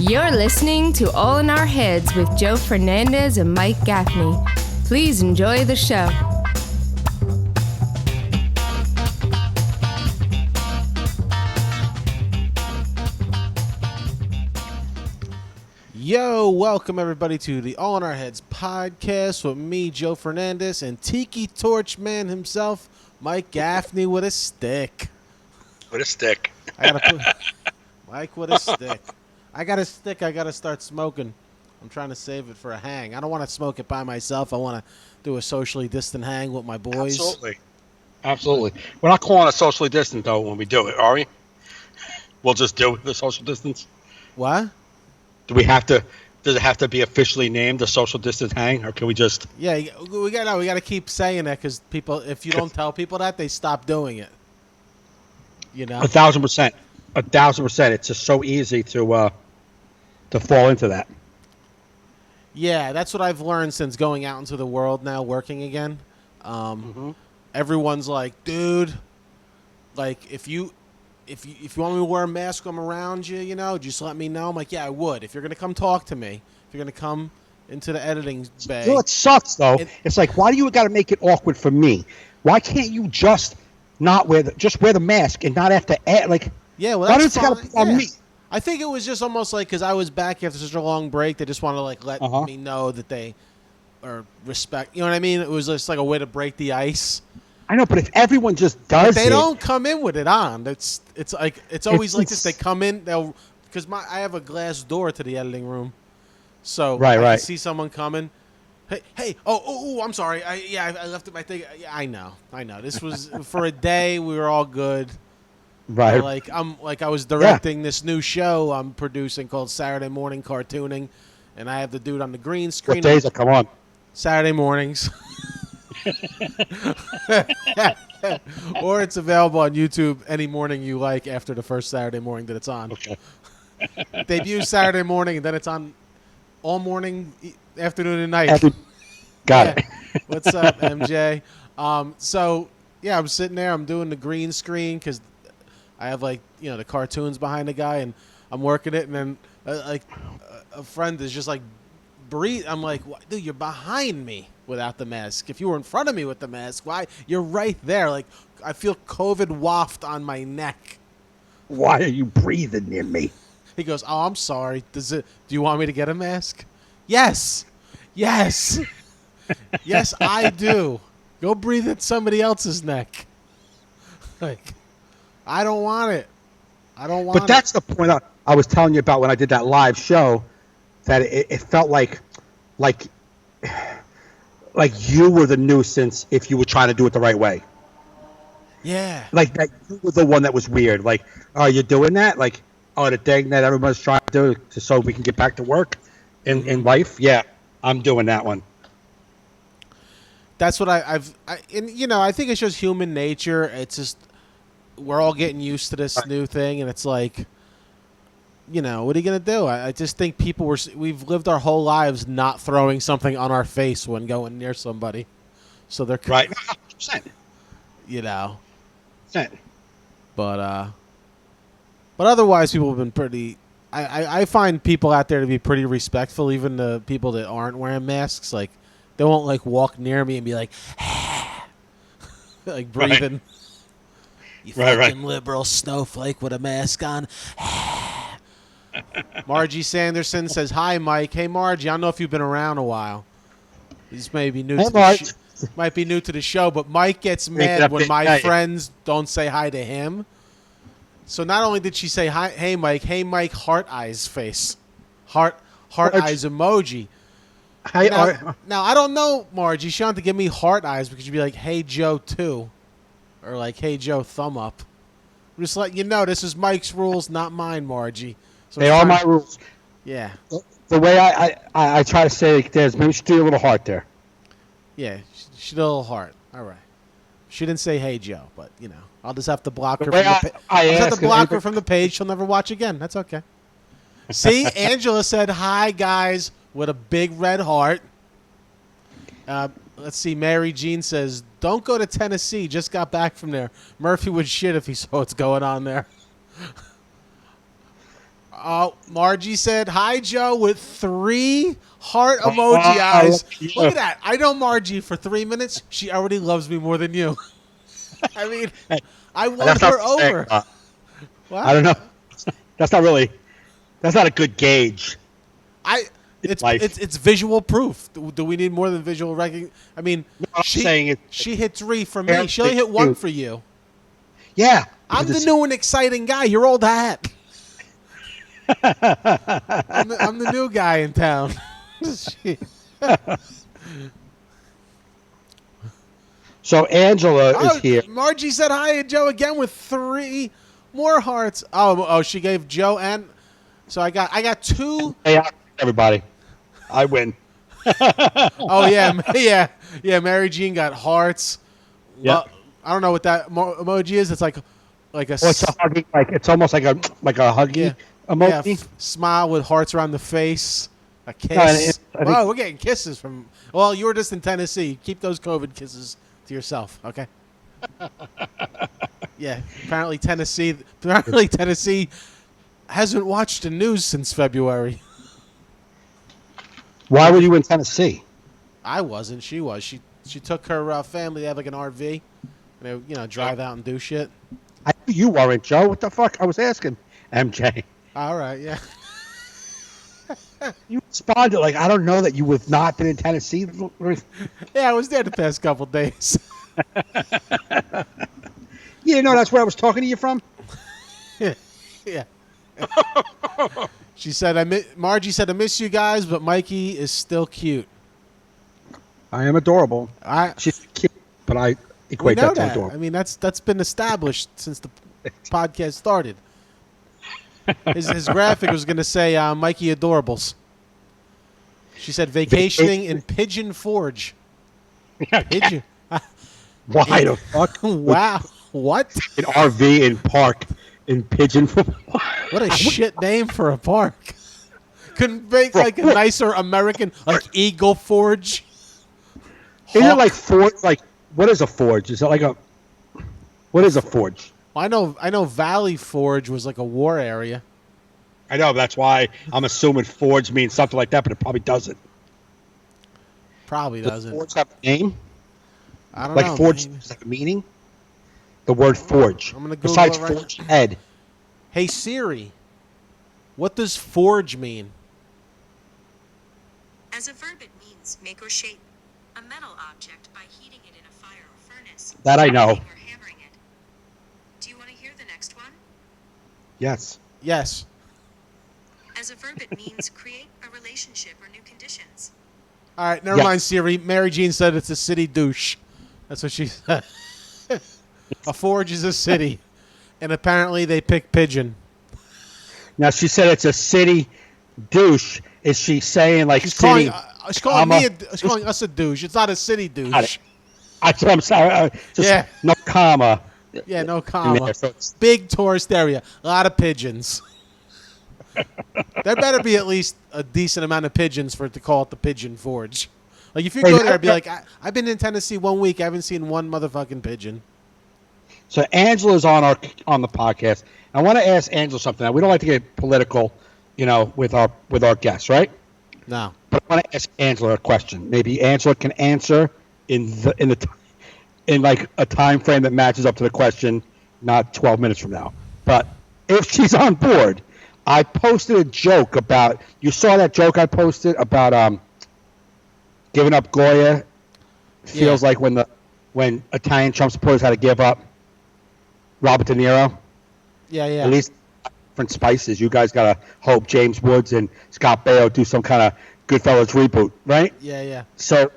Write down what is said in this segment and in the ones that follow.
You're listening to All in Our Heads with Joe Fernandes and Mike Gaffney. Please enjoy the show. Yo, welcome everybody to the All in Our Heads podcast with me, Joe Fernandes, and Tiki Torch Man himself, Mike Gaffney with a stick. With a stick. Mike with a stick. I got a stick I got to start smoking. I'm trying to save it for a hang. I don't want to smoke it by myself. I want to do a socially distant hang with my boys. Absolutely. We're not calling it socially distant, though, when we do it, are we? We'll just do the social distance. What? Does it have to be officially named a social distance hang, or can we just? Yeah, we got to keep saying that because people, if you don't tell people that, they stop doing it. You know, 1,000%. 1,000%. It's just so easy to fall into that. Yeah, that's what I've learned since going out into the world now, working again. Everyone's like, dude, like if you want me to wear a mask when I'm around you, you know, just let me know. I'm like, yeah, I would. If you're gonna come talk to me, if you're gonna come into the editing bay. You know, it sucks though. It's like, why do you got to make it awkward for me? Why can't you just not wear wear the mask and not have to add like? Yeah, well, why that's does it got to be on me? I think it was just almost like because I was back after such a long break, they just want to like let me know that they are respect. You know what I mean? It was just like a way to break the ice. I know, but if everyone just does, they don't come in with it on. It's like it's always like this. They come in, because I have a glass door to the editing room, so I see someone coming. Hey, I'm sorry. I left it my thing. Yeah, I know. This was for a day. We were all good. Right. I was directing this new show I'm producing called Saturday Morning Cartooning, and I have the dude on the green screen. What days come on? Saturday mornings. Or it's available on YouTube any morning you like after the first Saturday morning that it's on. Okay. Debut Saturday morning, and then it's on all morning, afternoon, and night. Got it. What's up, MJ? So, yeah, I'm sitting there. I'm doing the green screen because I have, the cartoons behind the guy, and I'm working it, and then, a friend is just, breathe. I'm like, dude, you're behind me without the mask. If you were in front of me with the mask, why? You're right there. Like, I feel COVID waft on my neck. Why are you breathing near me? He goes, oh, I'm sorry. Do you want me to get a mask? Yes. Yes, I do. Go breathe in somebody else's neck. I don't want it. But that's the point I was telling you about when I did that live show, that it felt like you were the nuisance if you were trying to do it the right way. Yeah. Like that you were the one that was weird. Like, oh, you're doing that? Like, oh, the thing that everyone's trying to do so we can get back to work in life? Yeah, I'm doing that one. That's what I think it's just human nature. It's just we're all getting used to this new thing, and it's like, what are you going to do? I just think we've lived our whole lives not throwing something on our face when going near somebody. So they're right. 100%. But otherwise people have been pretty, I find people out there to be pretty respectful, even the people that aren't wearing masks. Like, they won't walk near me and be like, like breathing. Right. You fucking liberal snowflake with a mask on. Margie Sanderson says, hi, Mike. Hey, Margie, I don't know if you've been around a while. This may be new might be new to the show, but Mike gets mad when my friends don't say hi to him. So not only did she say, hi, hey, Mike, heart eyes face. Heart eyes emoji. Now, I don't know, Margie. She don't have to give me heart eyes because you'd be like, hey, Joe, too. Or like, hey, Joe, thumb up. I'm just letting you know, this is Mike's rules, not mine, Margie. So they are my rules. Yeah. The way I try to say it, there's maybe she do a little heart there. Yeah, she did a little heart. All right. She didn't say, hey, Joe, but, I'll just have to block her from the page. She'll never watch again. That's okay. See, Angela said, hi, guys, with a big red heart. Let's see. Mary Jean says, don't go to Tennessee. Just got back from there. Murphy would shit if he saw what's going on there. Oh, Margie said, hi, Joe, with 3 heart emoji eyes. Look at that. I know Margie for 3 minutes. She already loves me more than you. I mean, I won her over. What? I don't know. That's not a good gauge. It's visual proof. Do we need more than visual recognition? I mean, she hit 3 for me. She only hit 1 for you. Yeah. I'm the new and exciting guy. You're old hat. I'm the new guy in town. So Angela is here. Margie said hi to Joe again with 3 more hearts. Oh, she gave Joe and so I got 2. Hey, everybody, I win. Oh yeah. Mary Jean got hearts. Yeah. I don't know what that emoji is. It's like a. It's a huggy, it's almost like a huggy emoji. Yeah, smile with hearts around the face. A kiss. Oh, we're getting kisses from. Well, you were just in Tennessee. Keep those COVID kisses to yourself, okay? Yeah. Apparently Tennessee hasn't watched the news since February. Why were you in Tennessee? I wasn't. She was. She took her family. They had like an RV. And they, drive out and do shit. I knew you weren't, Joe. What the fuck? I was asking MJ. All right, yeah. You responded like, I don't know that you have not been in Tennessee. Yeah, I was there the past couple days. You know that's where I was talking to you from? Yeah. She said, Margie said, I miss you guys, but Mikey is still cute. I am adorable. She's cute, but I equate that to adorable. I mean, that's been established since the podcast started. His graphic was going to say Mikey Adorables. She said vacationing in Pigeon Forge. Pigeon. Why the fuck? Wow. What? An RV in park in Pigeon Forge. What a shit name for a park. Couldn't make like a nicer American, like Eagle Forge. Isn't it like Forge? Like, what is a forge? Is it like a... What is a forge? I know Valley Forge was like a war area. I know, that's why I'm assuming forge means something like that, but it probably doesn't. Probably doesn't. Does forge have a name? I don't know. Like forge does have a meaning? The word forge. I'm gonna go besides forge head. Hey Siri, what does forge mean? As a verb, it means make or shape a metal object by heating it in a fire or furnace. That I know. Or hammering it. Do you want to hear the next one? Yes. Yes. As a verb, it means create a relationship or new conditions. All right, never mind, Siri. Mary Jean said it's a city douche. That's what she said. A forge is a city, and apparently they pick pigeon. Now she said it's a city douche. Is she saying like she's city? She's calling us a douche. It's not a city douche. I'm sorry. Just no comma. Yeah, no comma. Big tourist area. A lot of pigeons. There better be at least a decent amount of pigeons for it to call it the Pigeon Forge. Like if you go there and be like, I've been in Tennessee 1 week, I haven't seen one motherfucking pigeon. So Angela's on the podcast. I want to ask Angela something. Now, we don't like to get political, with our guests, right? No. But I want to ask Angela a question. Maybe Angela can answer in like a time frame that matches up to the question, not 12 minutes from now. But if she's on board, I posted a joke about. You saw that joke I posted about giving up Goya. Feels like when Italian Trump supporters had to give up Robert De Niro. Yeah. At least different spices. You guys gotta hope James Woods and Scott Baio do some kind of Goodfellas reboot, right? Yeah. So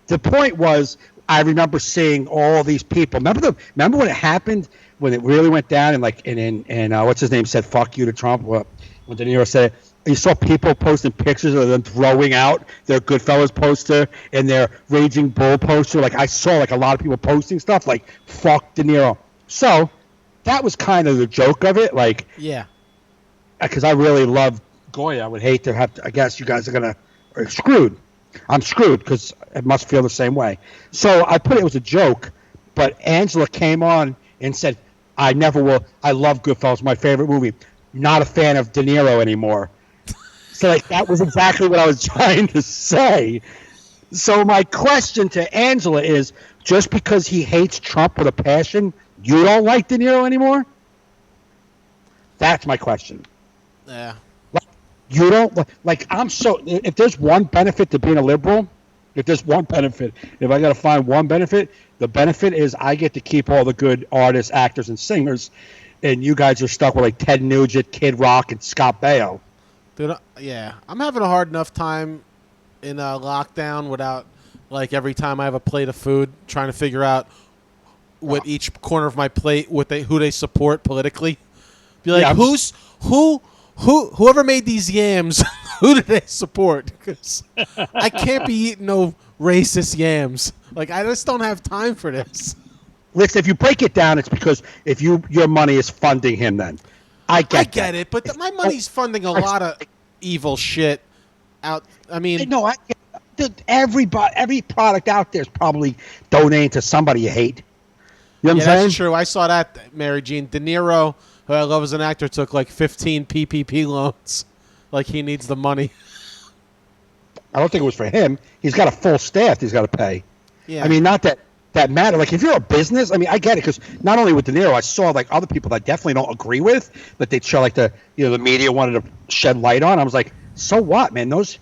the point was, I remember seeing all these people. Remember when it happened? When it really went down and what's his name said "fuck you" to Trump. When De Niro said it, you saw people posting pictures of them throwing out their Goodfellas poster and their Raging Bull poster. Like I saw like a lot of people posting stuff like "fuck De Niro." So that was kind of the joke of it. Like because I really love Goya. I would hate to have to. I guess you guys are screwed. I'm screwed because it must feel the same way. So I put it was a joke, but Angela came on and said, I never will. I love Goodfellas, my favorite movie. not a fan of De Niro anymore. So like that was exactly what I was trying to say. So my question to Angela is, just because he hates Trump with a passion, you don't like De Niro anymore? That's my question. Yeah. Like, you don't like. I'm so. If there's one benefit to being a liberal, if there's one benefit, if I got to find one benefit, the benefit is I get to keep all the good artists, actors, and singers, and you guys are stuck with like Ted Nugent, Kid Rock, and Scott Baio. Dude, yeah, I'm having a hard enough time in lockdown without, like, every time I have a plate of food, trying to figure out with each corner of my plate who they support politically. Be like, whoever made these yams, who do they support? Because I can't be eating no racist yams. Like, I just don't have time for this. Listen, if you break it down, it's because if your money is funding him, then I get it, but my money's funding a lot of evil shit out. I mean, no, every product out there is probably donating to somebody you hate. You know what I'm saying? That's true. I saw that, Mary Jean. De Niro, who I love as an actor, took like 15 PPP loans. Like, he needs the money. I don't think it was for him. He's got a full staff he's got to pay. Yeah. I mean, not that matter. Like, if you're a business, I mean, I get it, because not only with De Niro, I saw like other people that I definitely don't agree with, that they show like the media wanted to shed light on. I was like, so what, man? Those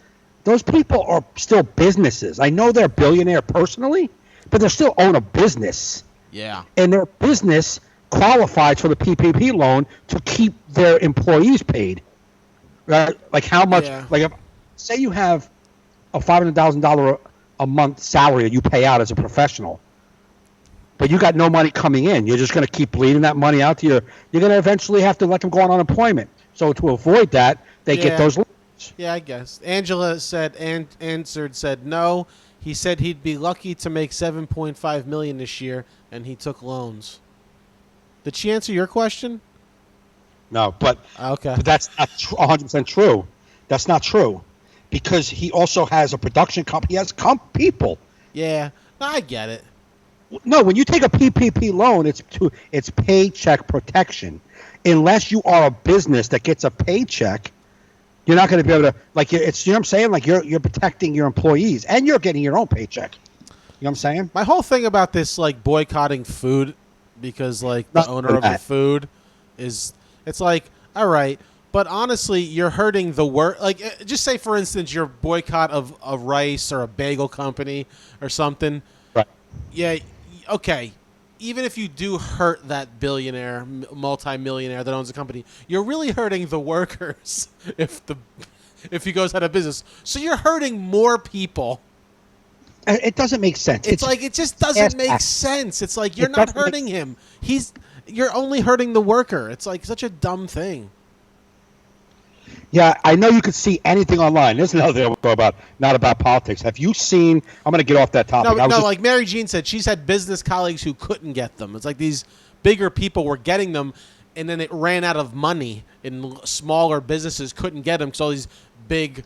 people are still businesses. I know they're a billionaire personally, but they still own a business. Yeah. And their business qualifies for the PPP loan to keep their employees paid. Right? Like, how much? Yeah. Like, if, say you have a $500,000 a month salary that you pay out as a professional, but you got no money coming in. You're just going to keep bleeding that money out to you're going to eventually have to let them go on unemployment. So to avoid that, they get those loans. Yeah, I guess. Angela said no. He said he'd be lucky to make $7.5 million this year, and he took loans. Did she answer your question? No, but okay. But that's not 100% true. That's not true, because he also has a production company. He has people. Yeah, I get it. No, when you take a PPP loan, it's paycheck protection. Unless you are a business that gets a paycheck, you're not going to be able to, like, it's, you know what I'm saying? Like, you're protecting your employees and you're getting your own paycheck. You know what I'm saying? My whole thing about this, like, boycotting food because, like, the owner of the food is, it's like, all right, but honestly, you're hurting the work. Like, just say, for instance, your boycott of a rice or a bagel company or something. Right. Yeah, okay. Even if you do hurt that billionaire, multi-millionaire that owns a company, you're really hurting the workers if he goes out of business. So you're hurting more people. It doesn't make sense. It's like, it just doesn't make sense. It's like, you're not hurting him. You're only hurting the worker. It's like such a dumb thing. Yeah, I know you could see anything online. There's another thing I want to go about, not about politics. Have you seen? I'm going to get off that topic. Like Mary Jean said, she's had business colleagues who couldn't get them. It's like these bigger people were getting them, and then it ran out of money, and smaller businesses couldn't get them because all these big,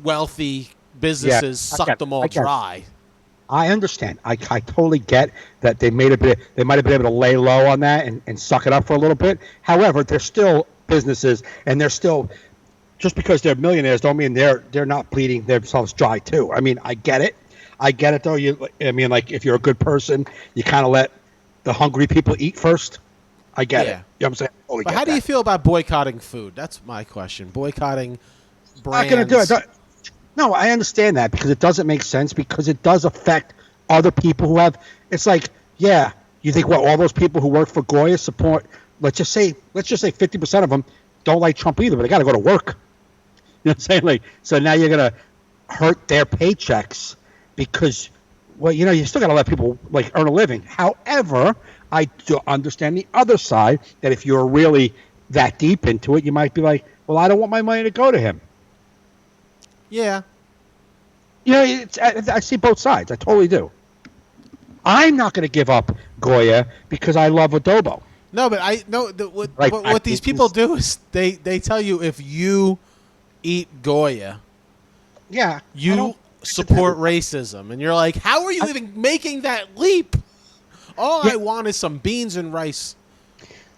wealthy businesses sucked them all dry. I understand. I totally get that they might have been able to lay low on that and suck it up for a little bit. However, they're still businesses, and they're still, just because they're millionaires don't mean they're not bleeding themselves dry too. I mean, I get it though. Like, if you're a good person, you kind of let the hungry people eat first. I get it. You know what I'm saying? But how do you feel about boycotting food? That's my question. Boycotting brands. Not going to do it. No, I understand that, because it doesn't make sense, because it does affect other people who have. It's like, yeah, you think, well, all those people who work for Goya support. Let's just say 50% of them don't like Trump either, but they got to go to work. You know what I'm saying? Like, so now you're gonna hurt their paychecks because, well, you still got to let people like earn a living. However, I do understand the other side, that if you're really that deep into it, you might be like, well, I don't want my money to go to him. Yeah. I see both sides. I totally do. I'm not going to give up Goya because I love adobo. No, but what these people do is they tell you, if you eat Goya, you support racism, and you're like, how are you even making that leap? All I want is some beans and rice.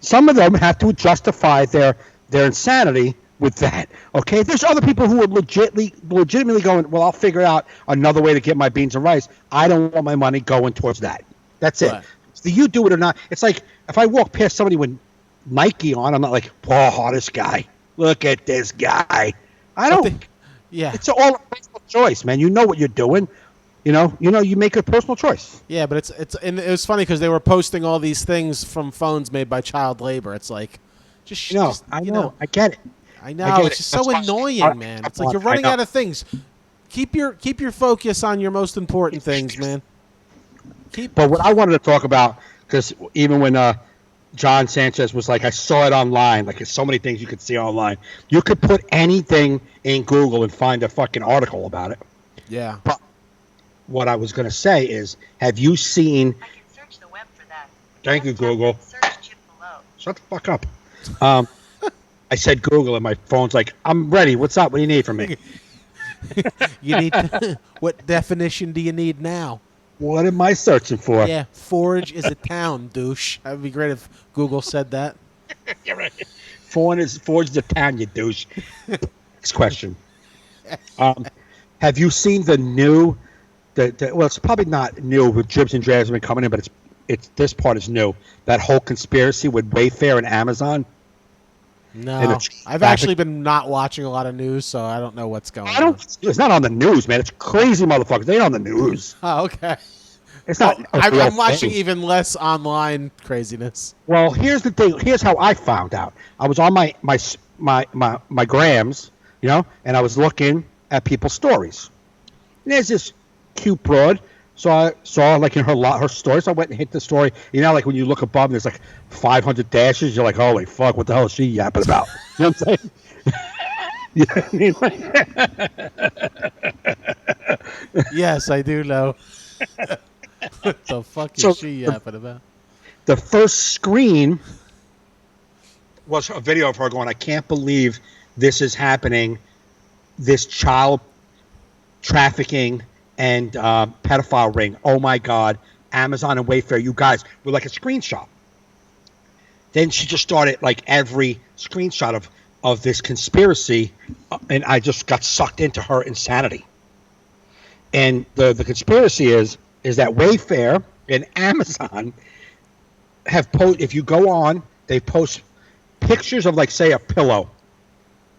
Some of them have to justify their their insanity with that. Okay, there's other people who are legitimately going, well, I'll figure out another way to get my beans and rice. I don't want my money going towards that. That's it. Right. Do you do it or not? It's like if I walk past somebody with Nike on, I'm not like, oh, this guy. Look at this guy. I don't. Yeah. It's all a personal choice, man. You know what you're doing. You make a personal choice. Yeah, but and it was funny because they were posting all these things from phones made by child labor. It's like, I know. I get it. I know. It's just so annoying, man. It's like you're running out of things. Keep your focus on your most important things, man. But what I wanted to talk about, because even when John Sanchez was like, I saw it online. Like, there's so many things you could see online. You could put anything in Google and find a fucking article about it. Yeah. But what I was going to say is, have you seen... I can search the web for that. Thank you, Google. Search chip below. Shut the fuck up. I said Google, and my phone's like, I'm ready. What's up? What do you need from me? You need what definition do you need now? What am I searching for? Yeah, Forge is a town, douche. That would be great if Google said that. You're right. Forge is a town, you douche. Next question. Have you seen the new... well, it's probably not new with Dribs and Drabs have been coming in, but it's this part is new. That whole conspiracy with Wayfair and Amazon. No, I've actually been not watching a lot of news, so I don't know what's going on. It's not on the news, man. It's crazy, motherfuckers. They ain't on the news. Oh, okay. It's not. I'm watching even less online craziness. Well, here's the thing. Here's how I found out. I was on my grams, and I was looking at people's stories. And there's this cute broad. So I saw like in her stories. I went and hit the story. Like when you look above, and there's like 500 dashes. You're like, holy fuck, what the hell is she yapping about? You know what I'm saying? You know what I mean? Yes, I do know. What the fuck is she yapping about? The first screen was a video of her going, I can't believe this is happening. This child trafficking and pedophile ring. Oh my God. Amazon and Wayfair, you guys were like a screenshot. Then she just started like every screenshot of this conspiracy, and I just got sucked into her insanity. And the conspiracy is that Wayfair and Amazon have if you go on, they post pictures of like, say, a pillow,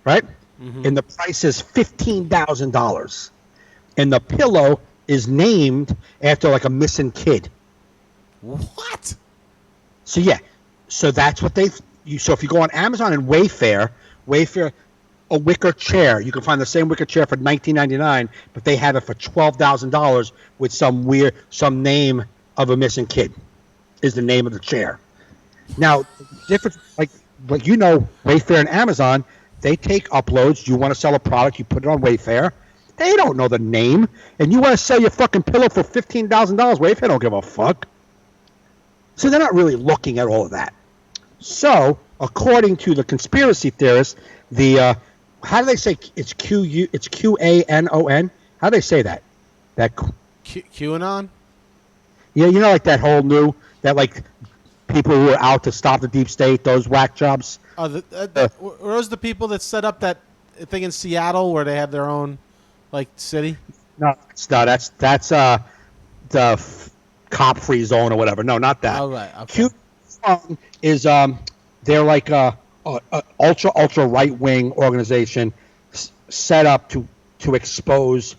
right? Mm-hmm. And the price is $15,000. And the pillow is named after like a missing kid. What? So yeah, so that's what so if you go on Amazon and Wayfair, a wicker chair, you can find the same wicker chair for $19.99, but they have it for $12,000 with some name of a missing kid is the name of the chair. Now, different like Wayfair and Amazon, they take uploads. You want to sell a product, you put it on Wayfair. They don't know the name. And you want to sell your fucking pillow for $15,000. Wayfair don't give a fuck. So they're not really looking at all of that. So, according to the conspiracy theorists, how do they say it's QAnon? How do they say that? QAnon? Yeah, like that whole that like people who are out to stop the deep state, those whack jobs. Oh, were those the people that set up that thing in Seattle where they had their own like city? No, that's the cop-free zone or whatever. No, not that. Oh, right. Okay. QAnon is they're like a ultra right-wing organization set up to expose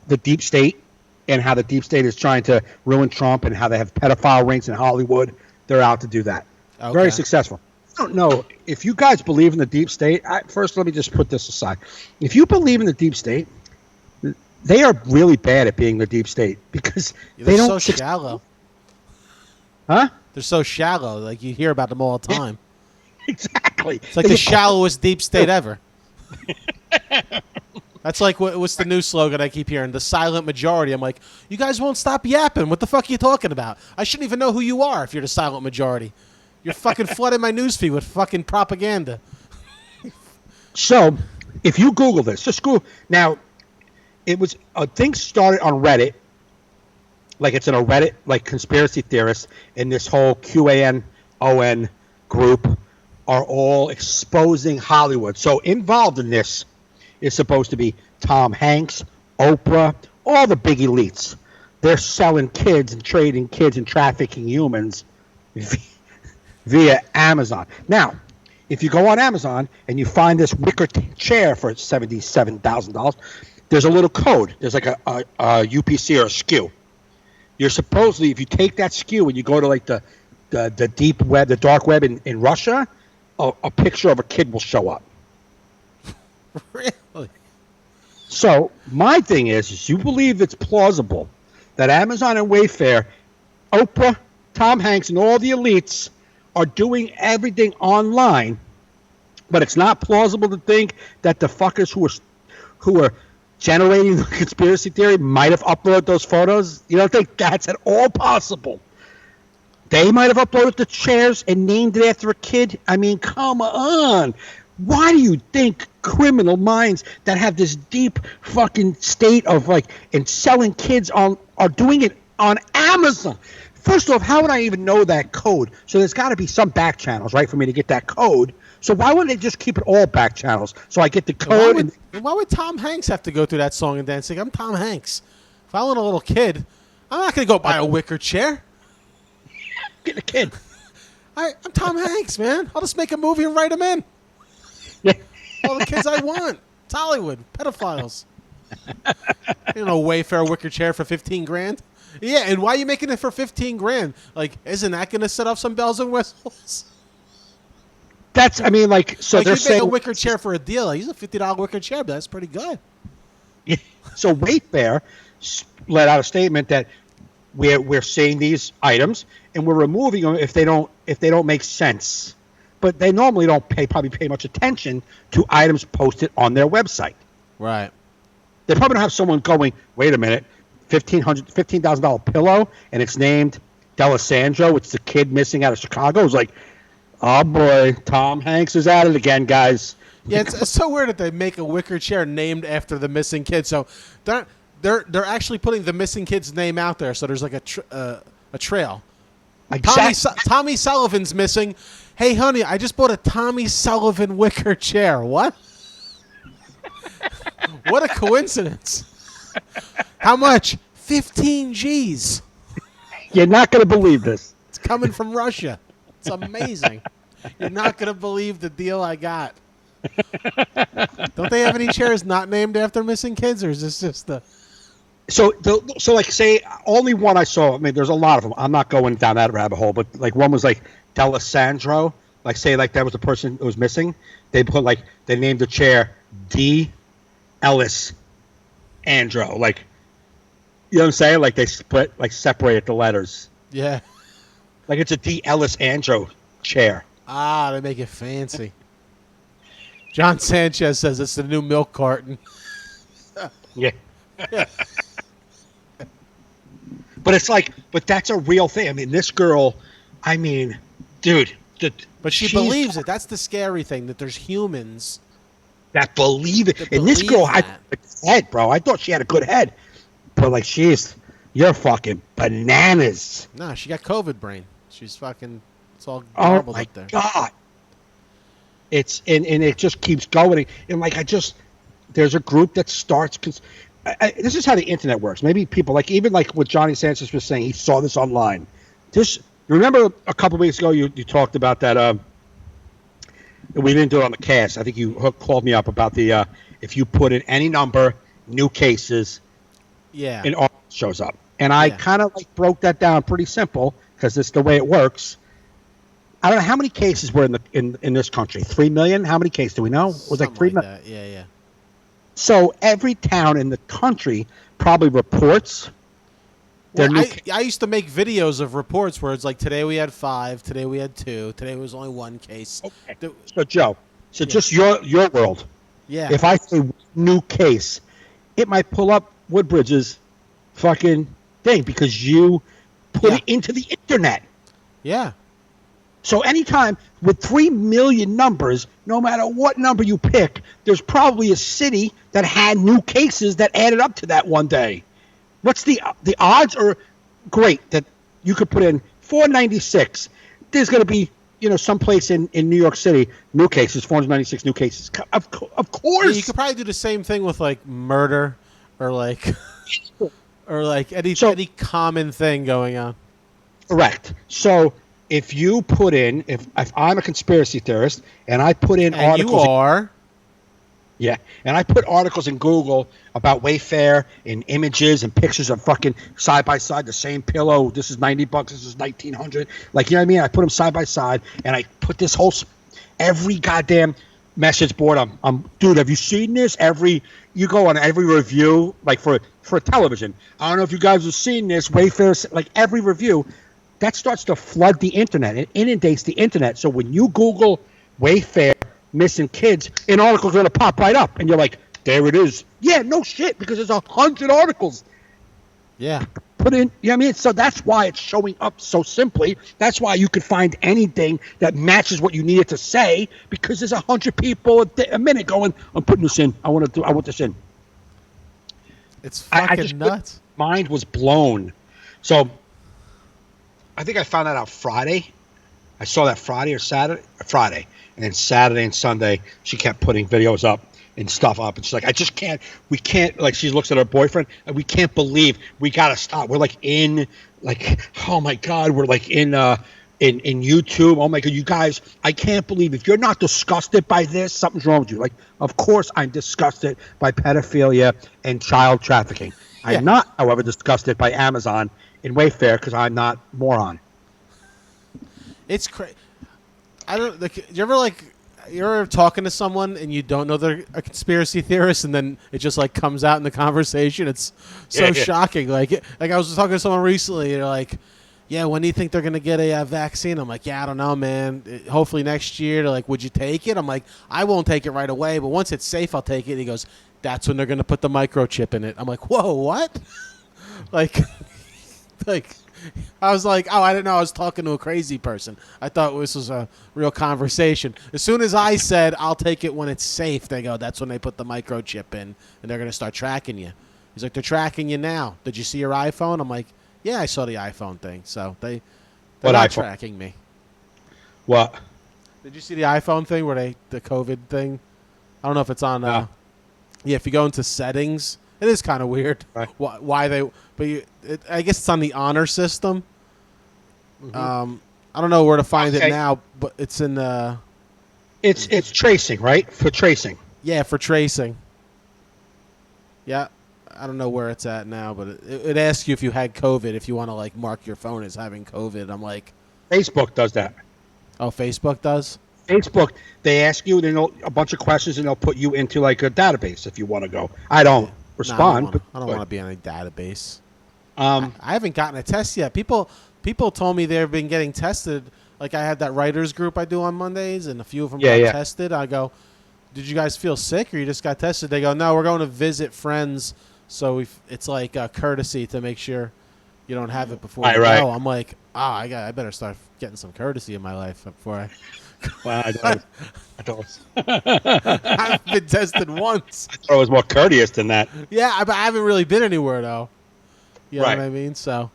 the deep state and how the deep state is trying to ruin Trump and how they have pedophile rings in Hollywood. They're out to do that. Okay. Very successful. I don't know if you guys believe in the deep state. First, let me just put this aside. If you believe in the deep state, they are really bad at being the deep state because they don't. They're so shallow. Huh? They're so shallow. Like you hear about them all the time. Exactly. It's like the shallowest deep state ever. That's like what's the new slogan I keep hearing? The silent majority. I'm like, you guys won't stop yapping. What the fuck are you talking about? I shouldn't even know who you are if you're the silent majority. You're fucking flooding my newsfeed with fucking propaganda. So, if you Google this, just Google. Now, it was a thing started on Reddit. Like it's in a Reddit, like conspiracy theorists in this whole QAnon group are all exposing Hollywood. So involved in this is supposed to be Tom Hanks, Oprah, all the big elites. They're selling kids and trading kids and trafficking humans via Amazon. Now, if you go on Amazon and you find this wicker chair for $77,000, there's a little code. There's like a UPC or a SKU. You're supposedly, if you take that SKU and you go to like the deep web, the dark web in Russia, a picture of a kid will show up. Really? So my thing is you believe it's plausible that Amazon and Wayfair, Oprah, Tom Hanks, and all the elites are doing everything online, but it's not plausible to think that the fuckers who are generating the conspiracy theory might have uploaded those photos? You don't think that's at all possible? They might have uploaded the chairs and named it after a kid? I mean, come on. Why do you think criminal minds that have this deep fucking state of like and selling kids are doing it on Amazon? First off, how would I even know that code? So there's got to be some back channels, right, for me to get that code. So why wouldn't they just keep it all back channels? So I get the code. Why would Tom Hanks have to go through that song and dancing? I'm Tom Hanks. If I want a little kid, I'm not going to go buy a wicker chair. Get a kid. I'm Tom Hanks, man. I'll just make a movie and write him in. Yeah. All the kids I want. It's Hollywood. Pedophiles. Wayfair wicker chair for $15,000. Yeah, and why are you making it for $15,000? Like, isn't that going to set off some bells and whistles? That's, I mean, like, so like they're you'd saying make a wicker chair for a deal. Use a $50 wicker chair, but that's pretty good. Yeah. So Wayfair let out a statement that we're seeing these items and we're removing them if they don't make sense. But they normally don't probably pay much attention to items posted on their website. Right. They probably don't have someone going, wait a minute, $15,000 pillow, and it's named D'Alessandro. It's the kid missing out of Chicago. It's like, oh boy, Tom Hanks is at it again, guys. Yeah, it's so weird that they make a wicker chair named after the missing kid. So they're actually putting the missing kid's name out there. So there's like a trail. Exactly. Tommy Sullivan's missing. Hey, honey, I just bought a Tommy Sullivan wicker chair. What? What a coincidence. How much? 15 G's. You're not going to believe this. It's coming from Russia. It's amazing. You're not going to believe the deal I got. Don't they have any chairs not named after missing kids, or is this just the... So like, say, only one I saw, I mean, there's a lot of them. I'm not going down that rabbit hole, but, like, one was, like, D'Alessandro. Like, say, like, that was the person who was missing. They put, like, they named the chair D. Ellis Andro. Like, you know what I'm saying? Like, they separated the letters. Yeah. Like, it's a D. Ellis Andro chair. Ah, they make it fancy. John Sanchez says it's the new milk carton. Yeah. But it's like, but that's a real thing. I mean, this girl, I mean, dude. But she believes it. That's the scary thing, that there's humans that believe it. And this girl had a good head, bro. I thought she had a good head. But, like, you're fucking bananas. No, she got COVID brain. She's fucking, it's all garbled up there. Oh, my God. It's, and it just keeps going. And, like, there's a group that starts, this is how the internet works. Maybe people, like, even like what Johnny Sanchez was saying, he saw this online. Remember a couple of weeks ago you talked about that, we didn't do it on the cast. I think you called me up about the, if you put in any number, new cases, and all shows up. And I kind of like broke that down pretty simple because it's the way it works. I don't know how many cases were in this country. 3 million? How many cases do we know? It was like 3 million. Yeah. So every town in the country probably reports. I used to make videos of reports where it's like, today we had 5, today we had 2, today was only 1 case. Okay. So Joe, just your world. Yeah. If I say new case, it might pull up Woodbridge's fucking thing because you put it into the internet. Yeah. So anytime with 3 million numbers, no matter what number you pick, there's probably a city that had new cases that added up to that one day. What's the odds are great that you could put in 496. There's going to be, someplace in New York City, new cases, 496 new cases. Of course. Yeah, you could probably do the same thing with like murder or like any common thing going on. Correct. So if you put in, if I'm a conspiracy theorist and I put in and articles. You are. Yeah, and I put articles in Google about Wayfair and images and pictures of fucking side by side, the same pillow. This is $90. This is $1,900. Like, you know what I mean? I put them side by side, and I put this whole every goddamn message board. Dude, have you seen this? You go on every review, like for television. I don't know if you guys have seen this. Wayfair, like every review, that starts to flood the internet. It inundates the internet. So when you Google Wayfair missing kids, an article's going to pop right up, and you're like, there it is. Yeah, no shit, because there's 100 articles. Yeah. Put in, you know what I mean? So that's why it's showing up so simply. That's why you could find anything that matches what you needed to say, because there's 100 people a minute going, I'm putting this in. I want this in. It's fucking nuts. Mind was blown. So I think I found that out Friday. I saw that Friday. And then Saturday and Sunday, she kept putting videos up and stuff up. And she's like, we can't, like, she looks at her boyfriend, and we can't believe, we got to stop. We're like oh my God, we're like in YouTube. Oh my God, you guys, I can't believe, if you're not disgusted by this, something's wrong with you. Like, of course I'm disgusted by pedophilia and child trafficking. Yeah. I'm not, however, disgusted by Amazon and Wayfair, because I'm not moron. It's crazy. I don't. Like, you're talking to someone and you don't know they're a conspiracy theorist, and then it just like comes out in the conversation. It's so shocking. Like I was talking to someone recently, and they're like, "Yeah, when do you think they're gonna get a vaccine?" I'm like, "Yeah, I don't know, man. Hopefully next year." They're like, "Would you take it?" I'm like, "I won't take it right away, but once it's safe, I'll take it." And he goes, "That's when they're gonna put the microchip in it." I'm like, "Whoa, what?" like. I was like, oh, I didn't know I was talking to a crazy person. I thought this was a real conversation. As soon as I said, I'll take it when it's safe, they go, that's when they put the microchip in, and they're going to start tracking you. He's like, they're tracking you now. Did you see your iPhone? I'm like, yeah, I saw the iPhone thing. So they're not tracking me. What? Did you see the iPhone thing where the COVID thing? I don't know if it's on. Yeah, if you go into settings, it is kind of weird. Right. Why they? But I guess it's on the honor system. Mm-hmm. I don't know where to find it now, but it's in the. It's tracing, right? For tracing. Yeah, for tracing. Yeah, I don't know where it's at now, but it asks you if you had COVID, if you want to like mark your phone as having COVID. I'm like, Facebook does that. Oh, Facebook does? Facebook, they ask you a bunch of questions, and they'll put you into like a database if you want to go. I don't respond. I don't want to be on a database. I haven't gotten a test yet. People told me they've been getting tested. Like I had that writers group I do on Mondays, and a few of them got tested. I go, did you guys feel sick, or you just got tested? They go, no, we're going to visit friends, so it's like a courtesy to make sure you don't have it before you go. I'm like, I better start getting some courtesy in my life before I. Well, I don't. I've been tested once. I thought it was more courteous than that. Yeah, but I haven't really been anywhere though. You know what I mean? So,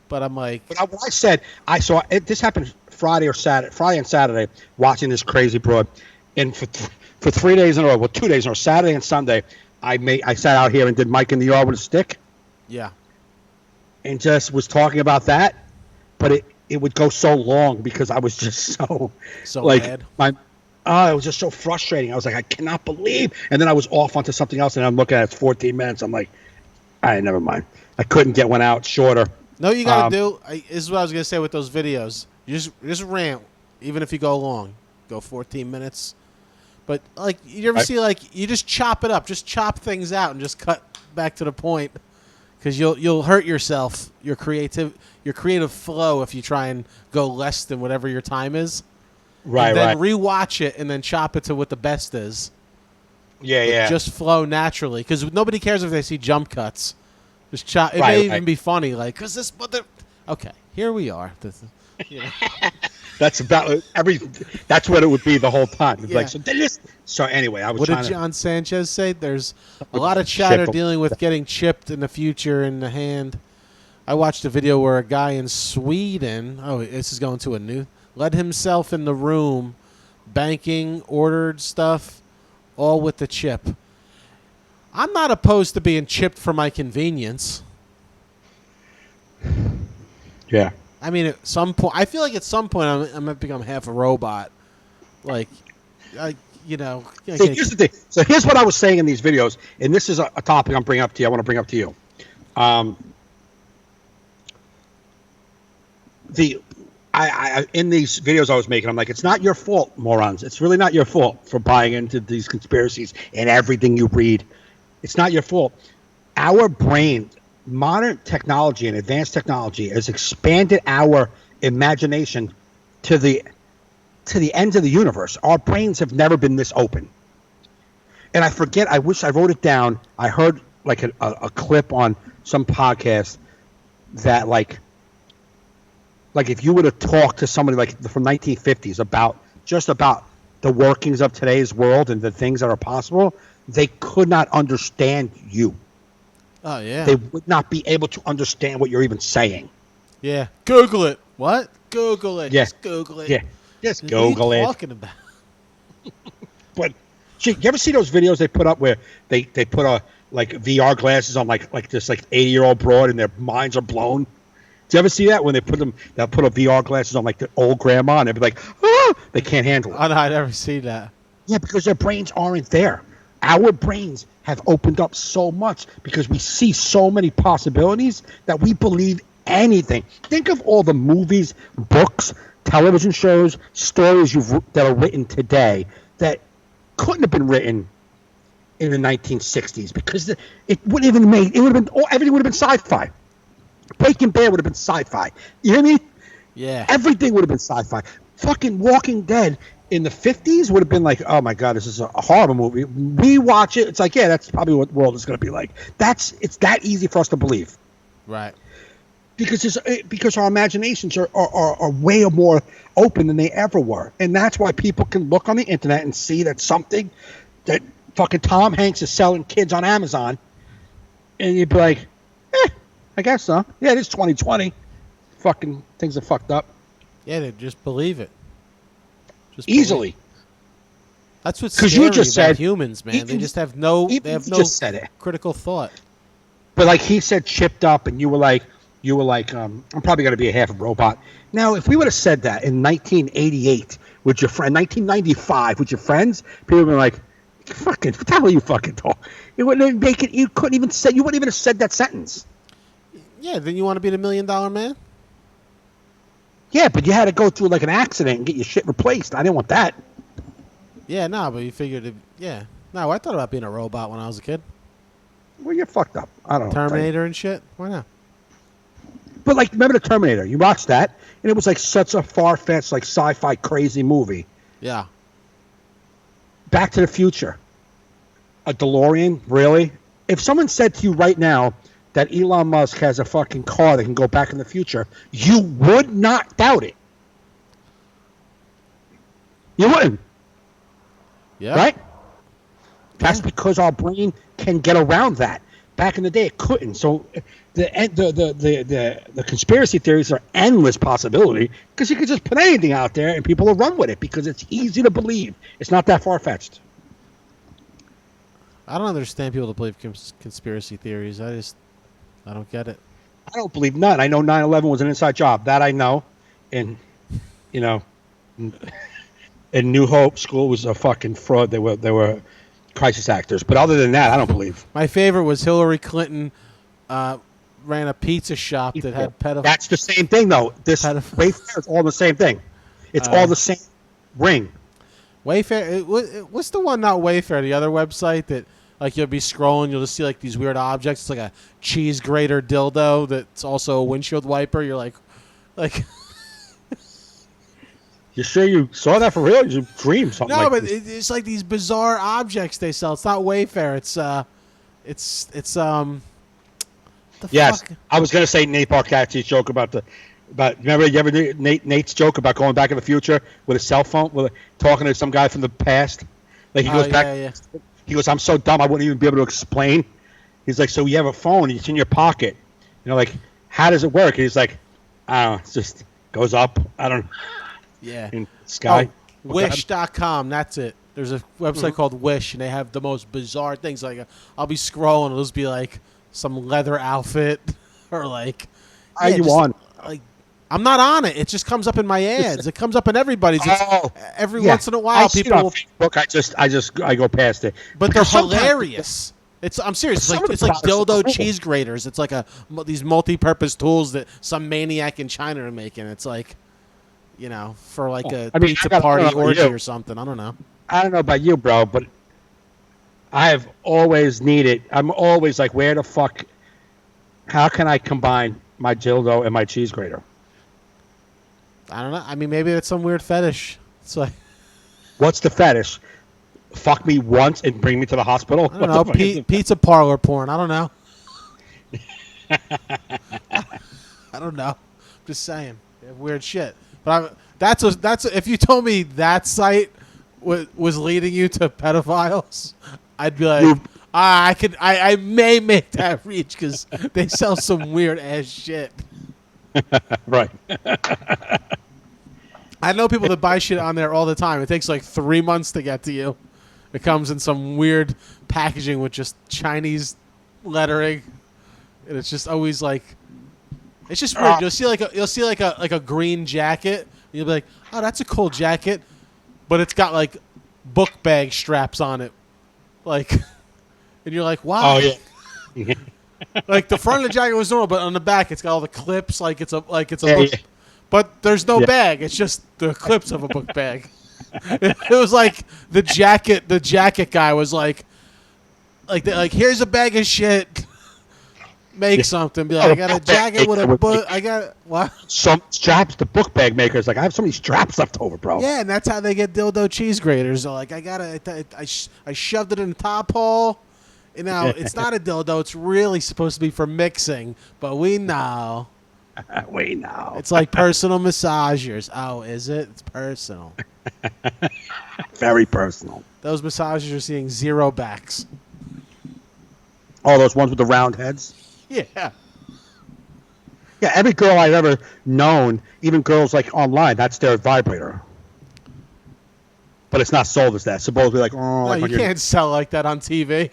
but I'm like, but what I said, I saw it. This happened Friday and Saturday, watching this crazy broad, and for 3 days in a row, well, 2 days in a row, Saturday and Sunday, I sat out here and did Mike in the Yard with a stick. Yeah. And just was talking about that, but it would go so long because I was just so like mad. It was just so frustrating. I was like, I cannot believe, and then I was off onto something else, and I'm looking at it, it's 14 minutes. I'm like, all right, never mind. I couldn't get one out shorter. No, you got to this is what I was going to say with those videos. You just rant, even if you go long. Go 14 minutes. But, like, you ever see, like, you just chop it up. Just chop things out and just cut back to the point. Because you'll hurt yourself, your creative flow, if you try and go less than whatever your time is. Right, and then rewatch it and then chop it to what the best is. Yeah. Just flow naturally. Because nobody cares if they see jump cuts. Just chop. It may even be funny, like, because this mother. Okay, here we are. You know. That's about that's what it would be the whole time. It's like so anyway, I was. What did John Sanchez say? There's a lot of chatter dealing with getting chipped in the future in the hand. I watched a video where a guy in Sweden. Oh, this is going to a new let himself in the room, banking, ordered stuff, all with the chip. I'm not opposed to being chipped for my convenience. Yeah. I mean, at some point, I feel like at some point I'm going to become half a robot. Like, you know. See, here's the thing. So here's what I was saying in these videos, and this is a topic I'm bringing up to you. I want to bring up to you. In these videos I was making, I'm like, it's not your fault, morons. It's really not your fault for buying into these conspiracies and everything you read. It's not your fault. Our brain, modern technology and advanced technology has expanded our imagination to the ends of the universe. Our brains have never been this open. And I wish I wrote it down. I heard like a clip on some podcast that like if you were to talk to somebody like from 1950s about the workings of today's world and the things that are possible, they could not understand you. Oh, yeah. They would not be able to understand what you're even saying. Yeah. Google it. What? Google it. Yeah. Just Google it. Yeah. Just Google it. What are you talking about? But you ever see those videos they put up where they put like VR glasses on like this like 80-year-old broad and their minds are blown? Do you ever see that when they'll put a VR glasses on like the old grandma and they'll be like, oh, they can't handle it. Oh, no, I never see that. Yeah, because their brains aren't there. Our brains have opened up so much because we see so many possibilities that we believe anything. Think of all the movies, books, television shows, stories that are written today that couldn't have been written in the 1960s because it wouldn't even everything would have been sci-fi. Breaking Bad would have been sci-fi. You hear me? Yeah. Everything would have been sci-fi. Fucking Walking Dead in the 50s would have been like, oh my God, this is a horrible movie. We watch it. It's like, yeah, that's probably what the world is going to be like. It's that easy for us to believe. Right. Because our imaginations are way more open than they ever were. And that's why people can look on the internet and see that something that fucking Tom Hanks is selling kids on Amazon. And you'd be like, I guess so. Yeah, it is 2020. Fucking things are fucked up. Yeah, they just believe it. Just easily. That's what's scary you just about said, humans, man. They just have no critical thought. But like he said, chipped up, and you were like, I'm probably going to be a half a robot. Now, if we would have said that in 1988 with your friend, 1995 with your friends, people would be like, fucking, what the hell are you fucking talking? It wouldn't make it. You wouldn't even have said that sentence. Yeah, then you want to be the $1 million man? Yeah, but you had to go through like an accident and get your shit replaced. I didn't want that. Yeah, no, but you figured No, I thought about being a robot when I was a kid. Well, you're fucked up. I don't know. Terminator and shit? Why not? But like, remember the Terminator? You watched that, and it was like such a far-fetched, like sci-fi crazy movie. Yeah. Back to the Future. A DeLorean? Really? If someone said to you right now that Elon Musk has a fucking car that can go back in the future, you would not doubt it. You wouldn't. Yeah. Right? That's because our brain can get around that. Back in the day, it couldn't. So the conspiracy theories are endless possibility because you could just put anything out there and people will run with it because it's easy to believe. It's not that far-fetched. I don't understand people that believe conspiracy theories. I don't get it. I don't believe none. I know 9/11 was an inside job. That I know. And, and New Hope School was a fucking fraud. They were crisis actors. But other than that, I don't believe. My favorite was Hillary Clinton ran a pizza shop that had pedophiles. That's the same thing, though. Wayfair is all the same thing. It's all the same ring. Wayfair. What's the one, not Wayfair, the other website that, like, you'll be scrolling, you'll just see, like, these weird objects. It's like a cheese grater dildo that's also a windshield wiper. You're like... You sure you saw that for real? Or you dreamed something No, like but this? it's like these bizarre objects they sell. It's not Wayfair. It's Yes, fuck? I was gonna say Nate Bargatze's joke about remember you ever knew Nate's joke about going back in the future with a cell phone, talking to some guy from the past. Like he goes back. Yeah. He goes, I'm so dumb I wouldn't even be able to explain. He's like, so you have a phone, it's in your pocket. Like, how does it work? And he's like, I don't know, it just goes up. I don't know. Yeah. in Sky. Wish.com. That's it. There's a website called Wish, and they have the most bizarre things. Like, I'll be scrolling, it'll just be like some leather outfit, or like. Are you on? Like, I'm not on it. It just comes up in my ads. It comes up in everybody's. Every once in a while, people. On Facebook, I go past it, but they're hilarious. I'm serious. It's like dildo cheese graters. It's like these multi-purpose tools that some maniac in China are making. It's like, for like a pizza party orgy or something. I don't know. I don't know about you, bro, but I have always needed. I'm always like, where the fuck? How can I combine my dildo and my cheese grater? I don't know. I mean, maybe it's some weird fetish. It's like, what's the fetish? Fuck me once and bring me to the hospital? I don't know. Pizza parlor porn. I don't know. I don't know. Just saying. They have weird shit. But that's if you told me that site was leading you to pedophiles, I'd be like, I may make that reach because they sell some weird ass shit. Right. I know people that buy shit on there all the time. It takes like 3 months to get to you. It comes in some weird packaging with just Chinese lettering, and it's just always like, it's just weird. You'll see like a green jacket. And you'll be like, oh, that's a cool jacket, but it's got like book bag straps on it, like, and you're like, wow. Oh yeah. Like the front of the jacket was normal, but on the back it's got all the clips, like it's a book. Yeah. But there's no bag. It's just the clips of a book bag. It was like the jacket guy was like here's a bag of shit. Make something. Be like, I got a jacket with a book. I got what? Some straps. The book bag makers like, I have so many straps left over, bro. Yeah, and that's how they get dildo cheese graters. They're like, I shoved it in the top hole. And now it's not a dildo. It's really supposed to be for mixing, but we know. We know. It's like personal massagers. Oh, is it? It's personal. Very personal. Those massagers are seeing 0 backs. Oh, those ones with the round heads? Yeah. Yeah, every girl I've ever known, even girls like online, that's their vibrator. But it's not sold as that. Supposedly like, no, like you can't sell like that on TV.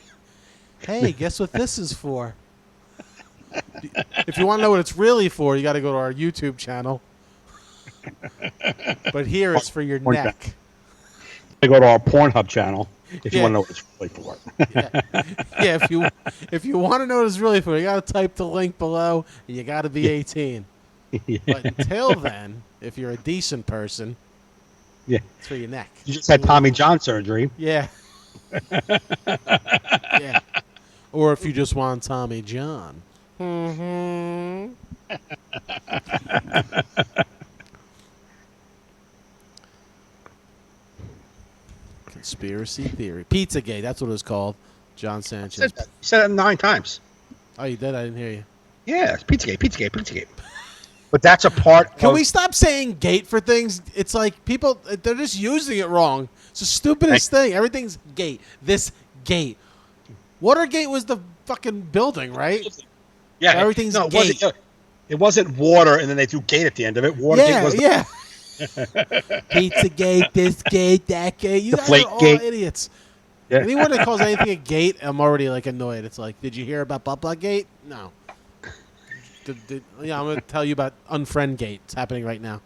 Hey, guess what this is for? If you want to know what it's really for, you got to go to our YouTube channel. But here it's for your neck. You go to our Pornhub channel if you want to know what it's really for. Yeah, if you want to know what it's really for, you got to type the link below, and you got to be 18. Yeah. But until then, if you're a decent person, it's for your neck. You just had Tommy John surgery. Yeah. Yeah. Or if you just want Tommy John. Mm-hmm. Conspiracy theory. Pizzagate, that's what it was called. John Sanchez. You said it 9 times. Oh, you did? I didn't hear you. Yeah, it's Pizzagate. But that's a part Can we stop saying gate for things? It's like people, they're just using it wrong. It's the stupidest thing. Everything's gate. This gate. Watergate was the fucking building, right? Yeah. Everything's gate. It wasn't water, and then they threw gate at the end of it. Watergate was Pizzagate, this gate, that gate. You guys are all idiots. Yeah. Anyone that calls anything a gate, I'm already like annoyed. It's like, did you hear about Butt Gate? No. I'm going to tell you about Unfriend Gate. It's happening right now.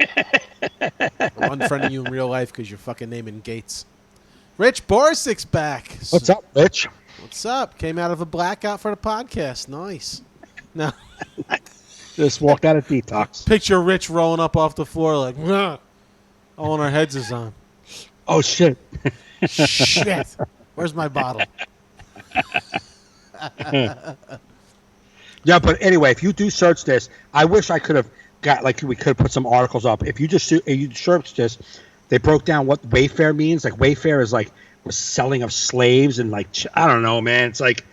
I'm unfriending you in real life because you're fucking naming gates. Rich Borsik's back. What's up, Rich? What's up? Came out of a blackout for the podcast. Nice. No. Just walked out of detox. Picture Rich rolling up off the floor like, all on our heads is on. Oh, shit. Shit. Where's my bottle? Yeah, but anyway, if you do search this, I wish I could have got, like, we could have put some articles up. If you just search this, they broke down what Wayfair means. Like, Wayfair is like the selling of slaves and, like, I don't know, man. It's like,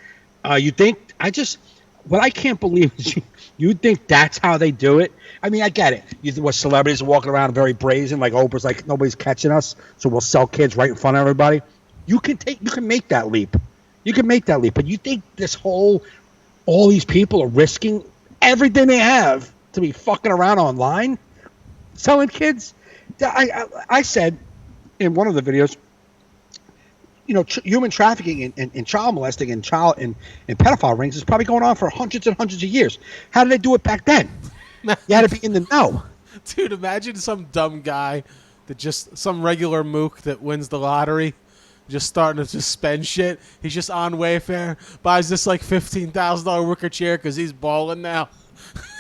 you think, what I can't believe is you think that's how they do it. I mean, I get it. What celebrities are walking around very brazen, like Oprah's like, nobody's catching us, so we'll sell kids right in front of everybody. You can make that leap. But you think all these people are risking everything they have to be fucking around online? selling kids. I said in one of the videos, human trafficking and child molesting and pedophile rings is probably going on for hundreds and hundreds of years. How did they do it back then? You had to be in the know. Dude, imagine some dumb guy some regular mook that wins the lottery, just starting to just spend shit. He's just on Wayfair, buys this like $15,000 wicker chair because he's balling now.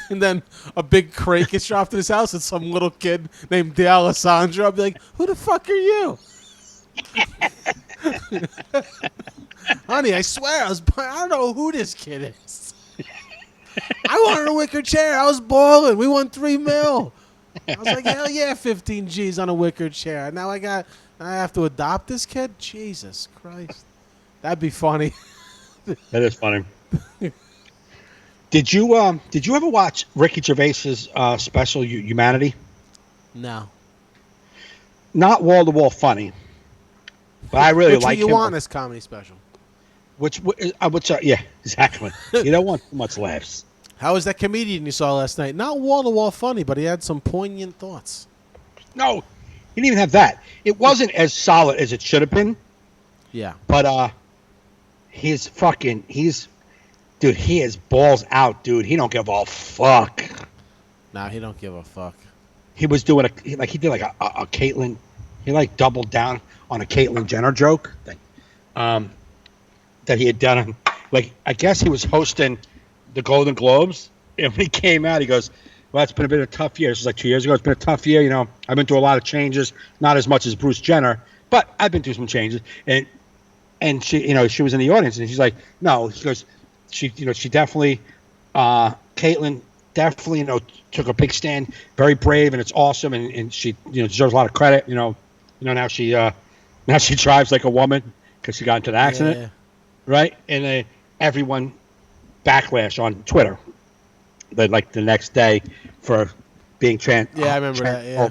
And then a big crate gets dropped in his house and some little kid named D'Alessandro. I'll be like, who the fuck are you? Honey, I swear, I don't know who this kid is. I wanted a wicker chair. I was balling. We won $3 million. I was like, hell yeah, 15 G's on a wicker chair. Now I have to adopt this kid? Jesus Christ. That'd be funny. That is funny. Did you ever watch Ricky Gervais's special Humanity? No. Not wall to wall funny, but I really like him. Which you want this comedy special? Which yeah, exactly. You don't want too much laughs. How was that comedian you saw last night? Not wall to wall funny, but he had some poignant thoughts. No, he didn't even have that. It wasn't as solid as it should have been. Yeah. But he is balls out, dude. He don't give a fuck. Nah, he don't give a fuck. He was doing he did like a Caitlyn. He like doubled down on a Caitlyn Jenner joke that he had done. Like, I guess he was hosting the Golden Globes, and when he came out, he goes, "Well, it's been a bit of a tough year." This was like 2 years ago. It's been a tough year. I've been through a lot of changes, not as much as Bruce Jenner, but I've been through some changes. And she, she was in the audience, and she's like, "No," she goes, she definitely, Caitlyn definitely, took a big stand, very brave, and it's awesome, and she, deserves a lot of credit. Now she drives like a woman because she got into the accident, yeah. Right? And everyone backlash on Twitter, like the next day for being trans. Yeah, I remember that. Yeah.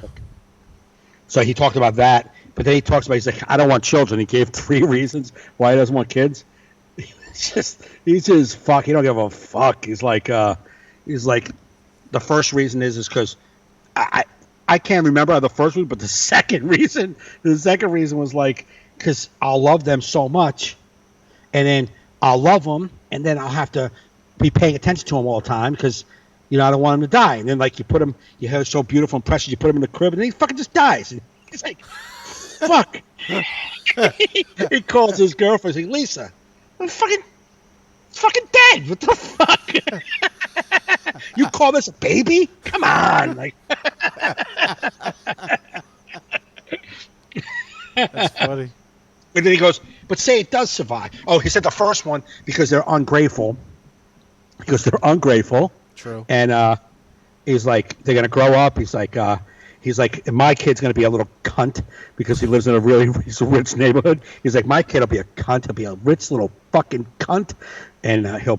So he talked about that, but then he's like, I don't want children. He gave 3 reasons why he doesn't want kids. He's just fuck. He don't give a fuck. He's like, the first reason is because I can't remember the first one, but the second reason was like, because I'll love them so much, and then I'll love them, and then I'll have to be paying attention to them all the time because, I don't want him to die. And then like you put him, your hair is so beautiful and precious, you put him in the crib, and then he fucking just dies. And he's like, fuck. He calls his girlfriend, he's like, Lisa, I'm fucking dead. What the fuck? You call this a baby? Come on. Like, that's funny. And then he goes, but say it does survive. Oh, he said the first one because they're ungrateful. Because they're ungrateful. True. And he's like, they're gonna grow up. He's like, my kid's gonna be a little cunt because he lives in a really rich neighborhood. He's like, my kid will be a cunt. He'll be a rich little fucking cunt, and he'll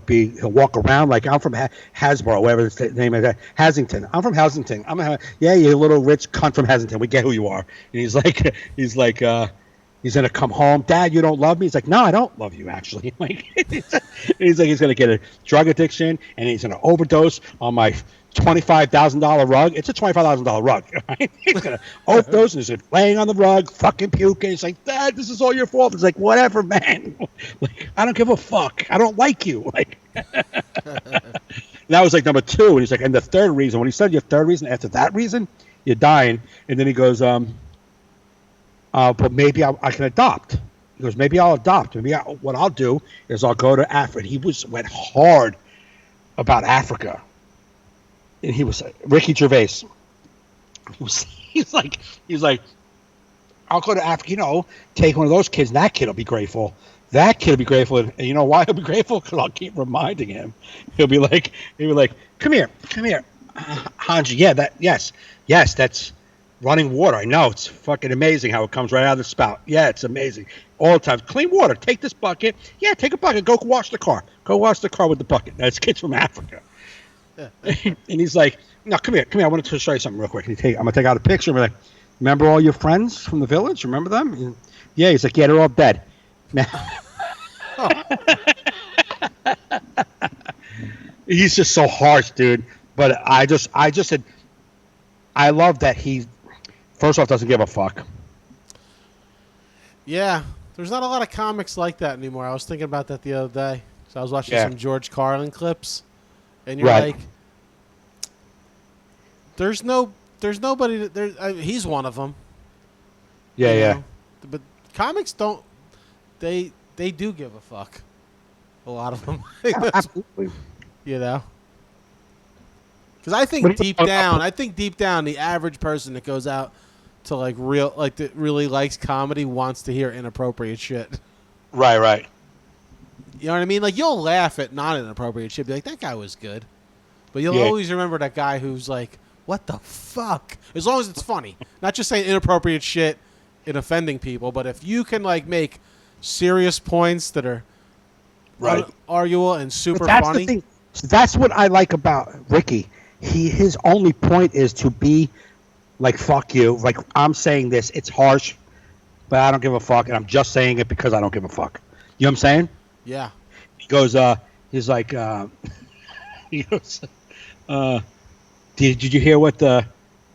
walk around like I'm from Hasbro, whatever the name is. Hasington. I'm from Hasington. Yeah, you little rich cunt from Hasington. We get who you are. And he's like, he's gonna come home. Dad, you don't love me? He's like, no, I don't love you actually. Like, he's like, he's gonna get a drug addiction and he's gonna overdose on my $25,000 rug. It's a $25,000 rug. Right? He's gonna overdose and he's laying on the rug, fucking puking. He's like, Dad, this is all your fault. It's like, whatever, man. Like, I don't give a fuck. I don't like you. Like, that was like number 2. And he's like, and the third reason. When he said your third reason, after that reason, you're dying. And then he goes, but maybe I can adopt. He goes, maybe I'll adopt. Maybe what I'll do is I'll go to Africa. He went hard about Africa. And he was Ricky Gervais. He's like, I'll go to Africa, take one of those kids, and that kid will be grateful. That kid will be grateful, and you know why he'll be grateful? Because I'll keep reminding him. He'll be like, come here, Hanji. Yeah, yes, that's running water. I know, it's fucking amazing how it comes right out of the spout. Yeah, it's amazing all the time. Clean water. Take this bucket. Yeah, take a bucket. Go wash the car. Go wash the car with the bucket. That's kids from Africa. And he's like, no, come here. I wanted to show you something real quick. I'm gonna take out a picture. I'm like, remember all your friends from the village? Remember them? And, yeah. He's like, yeah, they're all dead. Now, he's just so harsh, dude. But I just said, I love that he, first off, doesn't give a fuck. Yeah, there's not a lot of comics like that anymore. I was thinking about that the other day. So I was watching some George Carlin clips, and you're like, there's nobody. He's one of them. Yeah, yeah. But comics don't. They do give a fuck. A lot of them. Absolutely. You know. Because I think deep down, the average person that goes out to that really likes comedy wants to hear inappropriate shit. Right. You know what I mean? Like, you'll laugh at not inappropriate shit. Be like, that guy was good. But you'll always remember that guy who's like, what the fuck? As long as it's funny. Not just saying inappropriate shit and offending people, but if you can, like, make serious points that are arguable and super funny. The thing. That's what I like about Ricky. His only point is to be like, fuck you. Like, I'm saying this. It's harsh, but I don't give a fuck, and I'm just saying it because I don't give a fuck. You know what I'm saying? Yeah. He goes, he's like, he goes, did you hear what the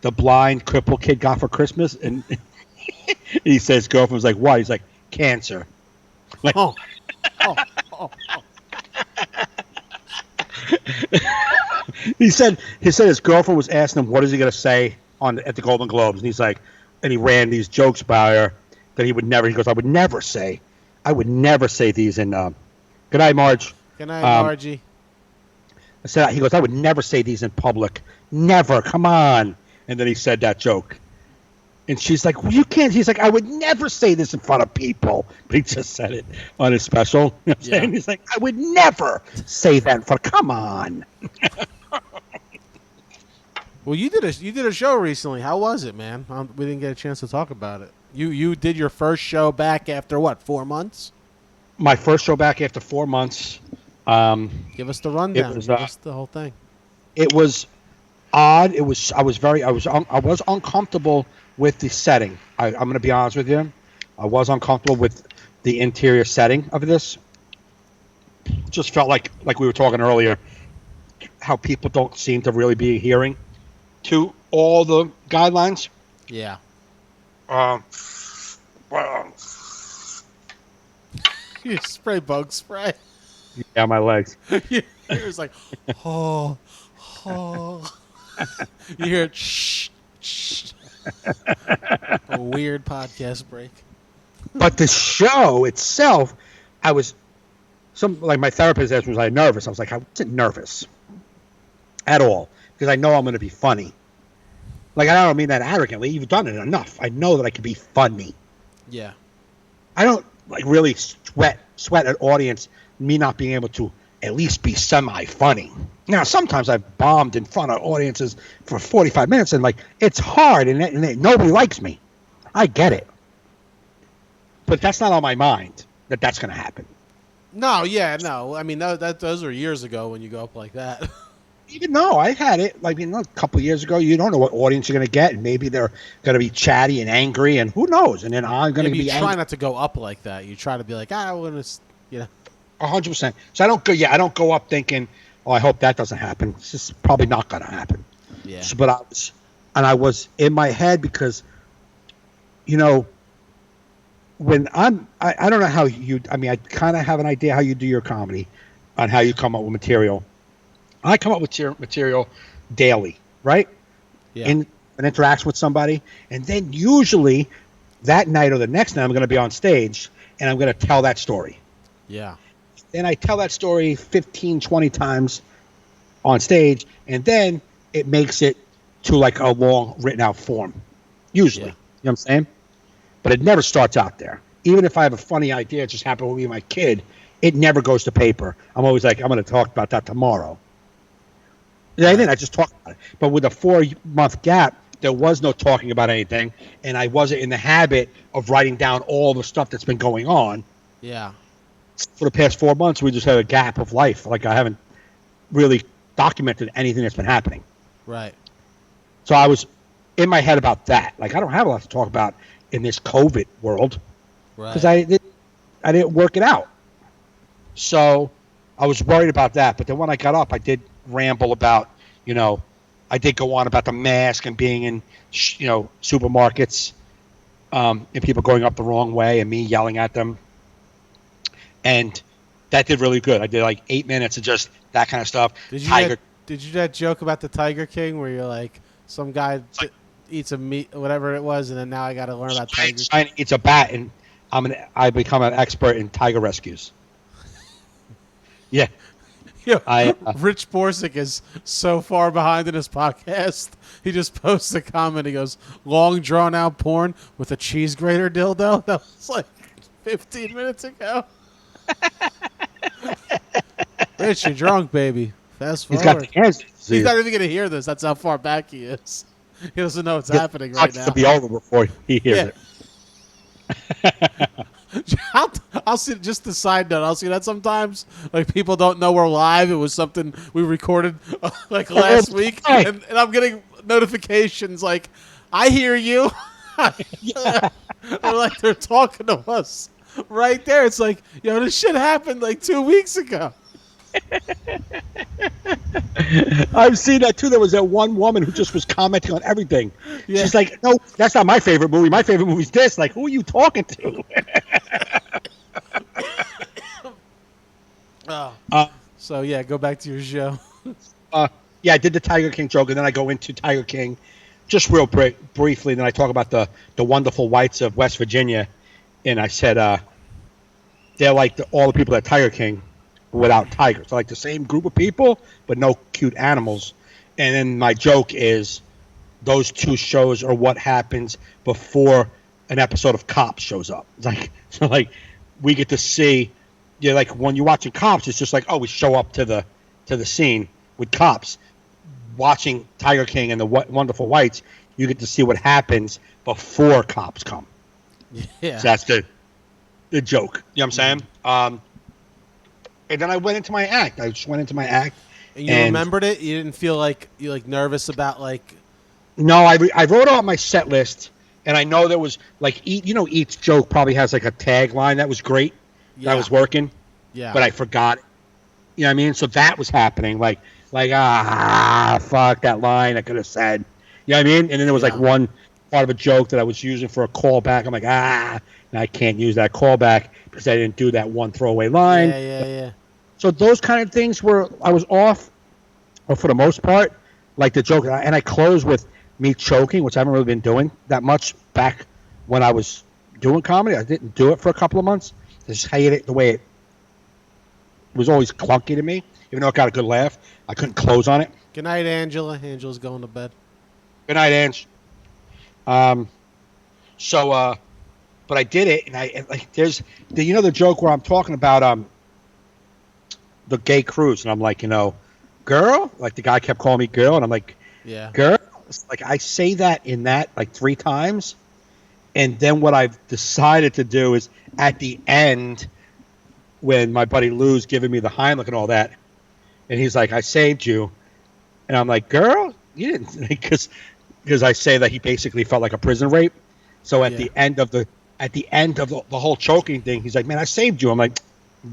blind crippled kid got for Christmas? And he says, girlfriend was like, what? He's like, cancer. Like, oh. He said his girlfriend was asking him what is he going to say at the Golden Globes, and he's like, and he ran these jokes about her that he would never. He goes, I would never say these in. Good night, Marge. Good night, Margie. He goes, I would never say these in public. Never. Come on. And then he said that joke. And she's like, well, you can't. He's like, I would never say this in front of people. But he just said it on his special. You know what I'm saying? He's like, I would never say that in front. Come on. Well, you did a show recently. How was it, man? We didn't get a chance to talk about it. You did your first show back after what, 4 months? My first show back after 4 months. Give us the rundown. Give us the whole thing. It was odd. I was uncomfortable with the setting. I'm going to be honest with you. I was uncomfortable with the interior setting of this. Just felt like we were talking earlier, how people don't seem to really be adhering to all the guidelines. Yeah. You spray bug spray. Yeah, my legs. It was like, oh. You hear it, shh. A weird podcast break. But the show itself, my therapist asked me, was I nervous? I was like, I wasn't nervous at all because I know I'm going to be funny. Like, I don't mean that arrogantly. You've done it enough. I know that I can be funny. Yeah. I don't really sweat an audience, me not being able to at least be semi-funny. Now, sometimes I've bombed in front of audiences for 45 minutes, and it's hard, and nobody likes me. I get it. But that's not on my mind that's going to happen. No, yeah, no. I mean, those were years ago when you go up like that. Even though I had it, a couple of years ago, you don't know what audience you're going to get, and maybe they're going to be chatty and angry, and who knows? And then I'm going to be angry. You try not to go up like that. You try to be like, I want to, 100%. So I don't go up thinking, oh, I hope that doesn't happen. It's just probably not going to happen. Yeah. So, but I was in my head because, when I don't know how I kind of have an idea how you do your comedy, on how you come up with material. I come up with material daily, right? Yeah. In an interaction with somebody, and then usually that night or the next night I'm going to be on stage and I'm going to tell that story. Yeah. And I tell that story 15, 20 times on stage, and then it makes it to a long written out form, usually. Yeah. You know what I'm saying? But it never starts out there. Even if I have a funny idea, it just happened with me and my kid, it never goes to paper. I'm always like, I'm going to talk about that tomorrow. And then I just talk about it. But with a 4-month gap, there was no talking about anything, and I wasn't in the habit of writing down all the stuff that's been going on. Yeah. For the past 4 months, we just had a gap of life. I haven't really documented anything that's been happening. Right. So I was in my head about that. I don't have a lot to talk about in this COVID world because I didn't work it out. So I was worried about that. But then when I got up, I did ramble about, I did go on about the mask and being in, supermarkets, and people going up the wrong way and me yelling at them. And that did really good. I did like 8 minutes of just that kind of stuff. Did you do that joke about the Tiger King where you're like, some guy eats a meat, whatever it was, and then now I got to learn about Tiger King? It's a bat, and I become an expert in tiger rescues. Yeah. Rich Borsick is so far behind in his podcast. He just posts a comment. He goes, long drawn out porn with a cheese grater dildo. That was like 15 minutes ago. Rich, you're drunk, baby. Fast forward. He's got the answer. He's not even going to hear this. That's how far back he is. He doesn't know what's happening right now. It'll be over before he hears it. I'll see. Just a side note. I'll see that sometimes. Like people don't know we're live. It was something we recorded like last week, and I'm getting notifications like, "I hear you." Like they're talking to us right there. It's like, this shit happened like 2 weeks ago. I've seen that too. There was that one woman who just was commenting on everything. Yeah. She's like, "No, that's not my favorite movie. My favorite movie is this." Like, who are you talking to? So yeah, go back to your show. Yeah, I did the Tiger King joke, and then I go into Tiger King, just real briefly. And then I talk about the wonderful whites of West Virginia, and I said they're like all the people at Tiger King without tigers. So like the same group of people, but no cute animals. And then my joke is those two shows are what happens before an episode of Cops shows up. It's like we get to see, like when you're watching Cops, it's just like, oh, we show up to the scene with Cops. Watching Tiger King and the Wonderful Whites, you get to see what happens before Cops come. Yeah, so that's the joke. You know what I'm saying? And then I went into my act. I just went into my act. And you remembered it? You didn't feel like you nervous about like? No, I wrote out my set list, and I know there was like each joke probably has like a tagline that was great. Yeah. That was working. Yeah. But I forgot. You know what I mean? So that was happening. Like fuck that line I could have said. You know what I mean? And then there was like one part of a joke that I was using for a callback. I'm like, and I can't use that callback because I didn't do that one throwaway line. Yeah. So those kind of things I was off, or for the most part, like the joke. And I closed with me choking, which I haven't really been doing that much back when I was doing comedy. I didn't do it for a couple of months. I just hated it the way it was always clunky to me. Even though it got a good laugh, I couldn't close on it. Good night, Angela. Angela's going to bed. Good night, Ange. But I did it, and there's the joke where I'm talking about the gay cruise, and I'm like, girl, like the guy kept calling me girl, and I'm like, yeah, girl. It's like I say that in that like 3 times, and then what I've decided to do is at the end when my buddy Lou's giving me the Heimlich and all that, and he's like, I saved you, and I'm like, girl, you didn't, because I say that he basically felt like a prison rape. So at the end of the whole choking thing, he's like, man, I saved you. I'm like,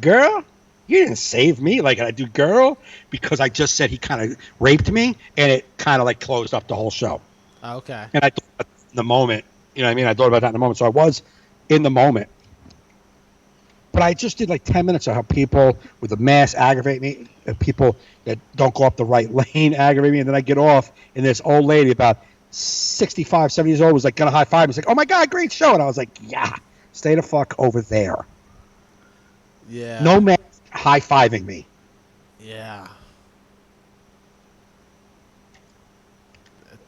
girl, you didn't save me. Like I do, girl, because I just said he kind of raped me, and it kind of like closed up the whole show. Okay. And I thought about that in the moment, you know what I mean? I thought about that in the moment. So I was in the moment. But I just did like 10 minutes of how people with the mask aggravate me, and people that don't go up the right lane aggravate me, and then I get off, and this old lady about 65, 70 years old was like gonna high five me. He's like, oh my God, great show. And I was like, yeah, stay the fuck over there. Yeah. No man high fiving me. Yeah.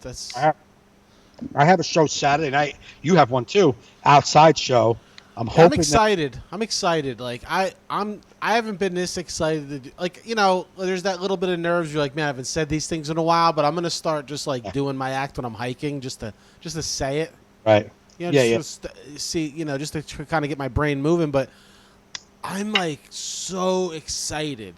That's. I have a show Saturday night. You have one too. Outside show. I'm hoping. I'm excited. Like I haven't been this excited. There's that little bit of nerves. You're like, man, I haven't said these things in a while, but I'm gonna start just like doing my act when I'm hiking, just to say it. Right. Just to kind of get my brain moving. But I'm like so excited.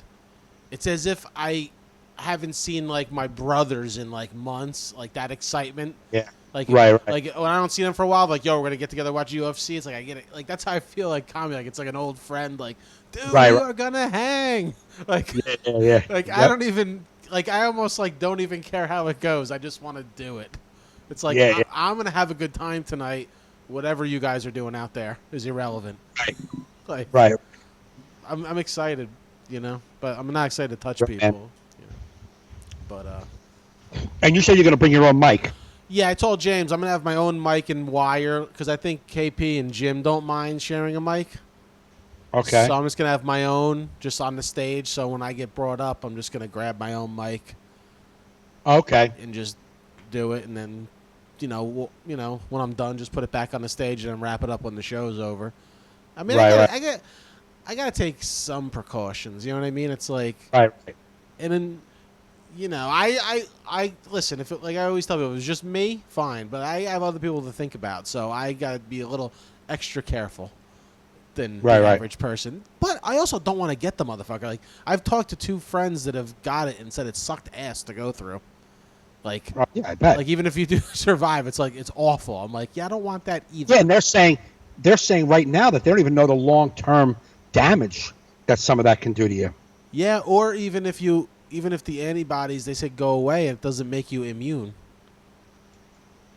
It's as if I haven't seen like my brothers in like months. Like that excitement. Yeah. Like, right. Like when I don't see them for a while, like, yo, we're gonna get together, watch UFC. It's like I get it. Like that's how I feel like comedy. Like it's like an old friend. Like, dude, we are gonna hang. Like, yeah. Like yep. I don't even. like I almost like don't even care how it goes. I just want to do it. It's like I'm gonna have a good time tonight. Whatever you guys are doing out there is irrelevant. Right. Like, right. I'm excited, you know, but I'm not excited to touch Right. people. You know. But And you said you're going to bring your own mic. yeah, I told James I'm gonna have my own mic and wire because I think KP and Jim don't mind sharing a mic. Okay. So I'm just gonna have my own just on the stage. So when I get brought up, I'm just gonna grab my own mic. Okay. And just do it, and then, you know, when I'm done, just put it back on the stage and then wrap it up when the show's over. I mean, I gotta take some precautions. You know what I mean? It's like, Right. and then, you know, I listen. If it, like I always tell people, if it was just me, fine. But I have other people to think about, so I gotta be a little extra careful than the average person. But I also don't want to get the motherfucker. Like, I've talked to 2 friends that have got it and said it sucked ass to go through. Like, yeah, I bet. Like, even if you do survive, it's like it's awful. I'm like, yeah, I don't want that either. Yeah, and they're saying right now that they don't even know the long-term damage that some of that can do to you. Yeah, or even if the antibodies they say go away, it doesn't make you immune.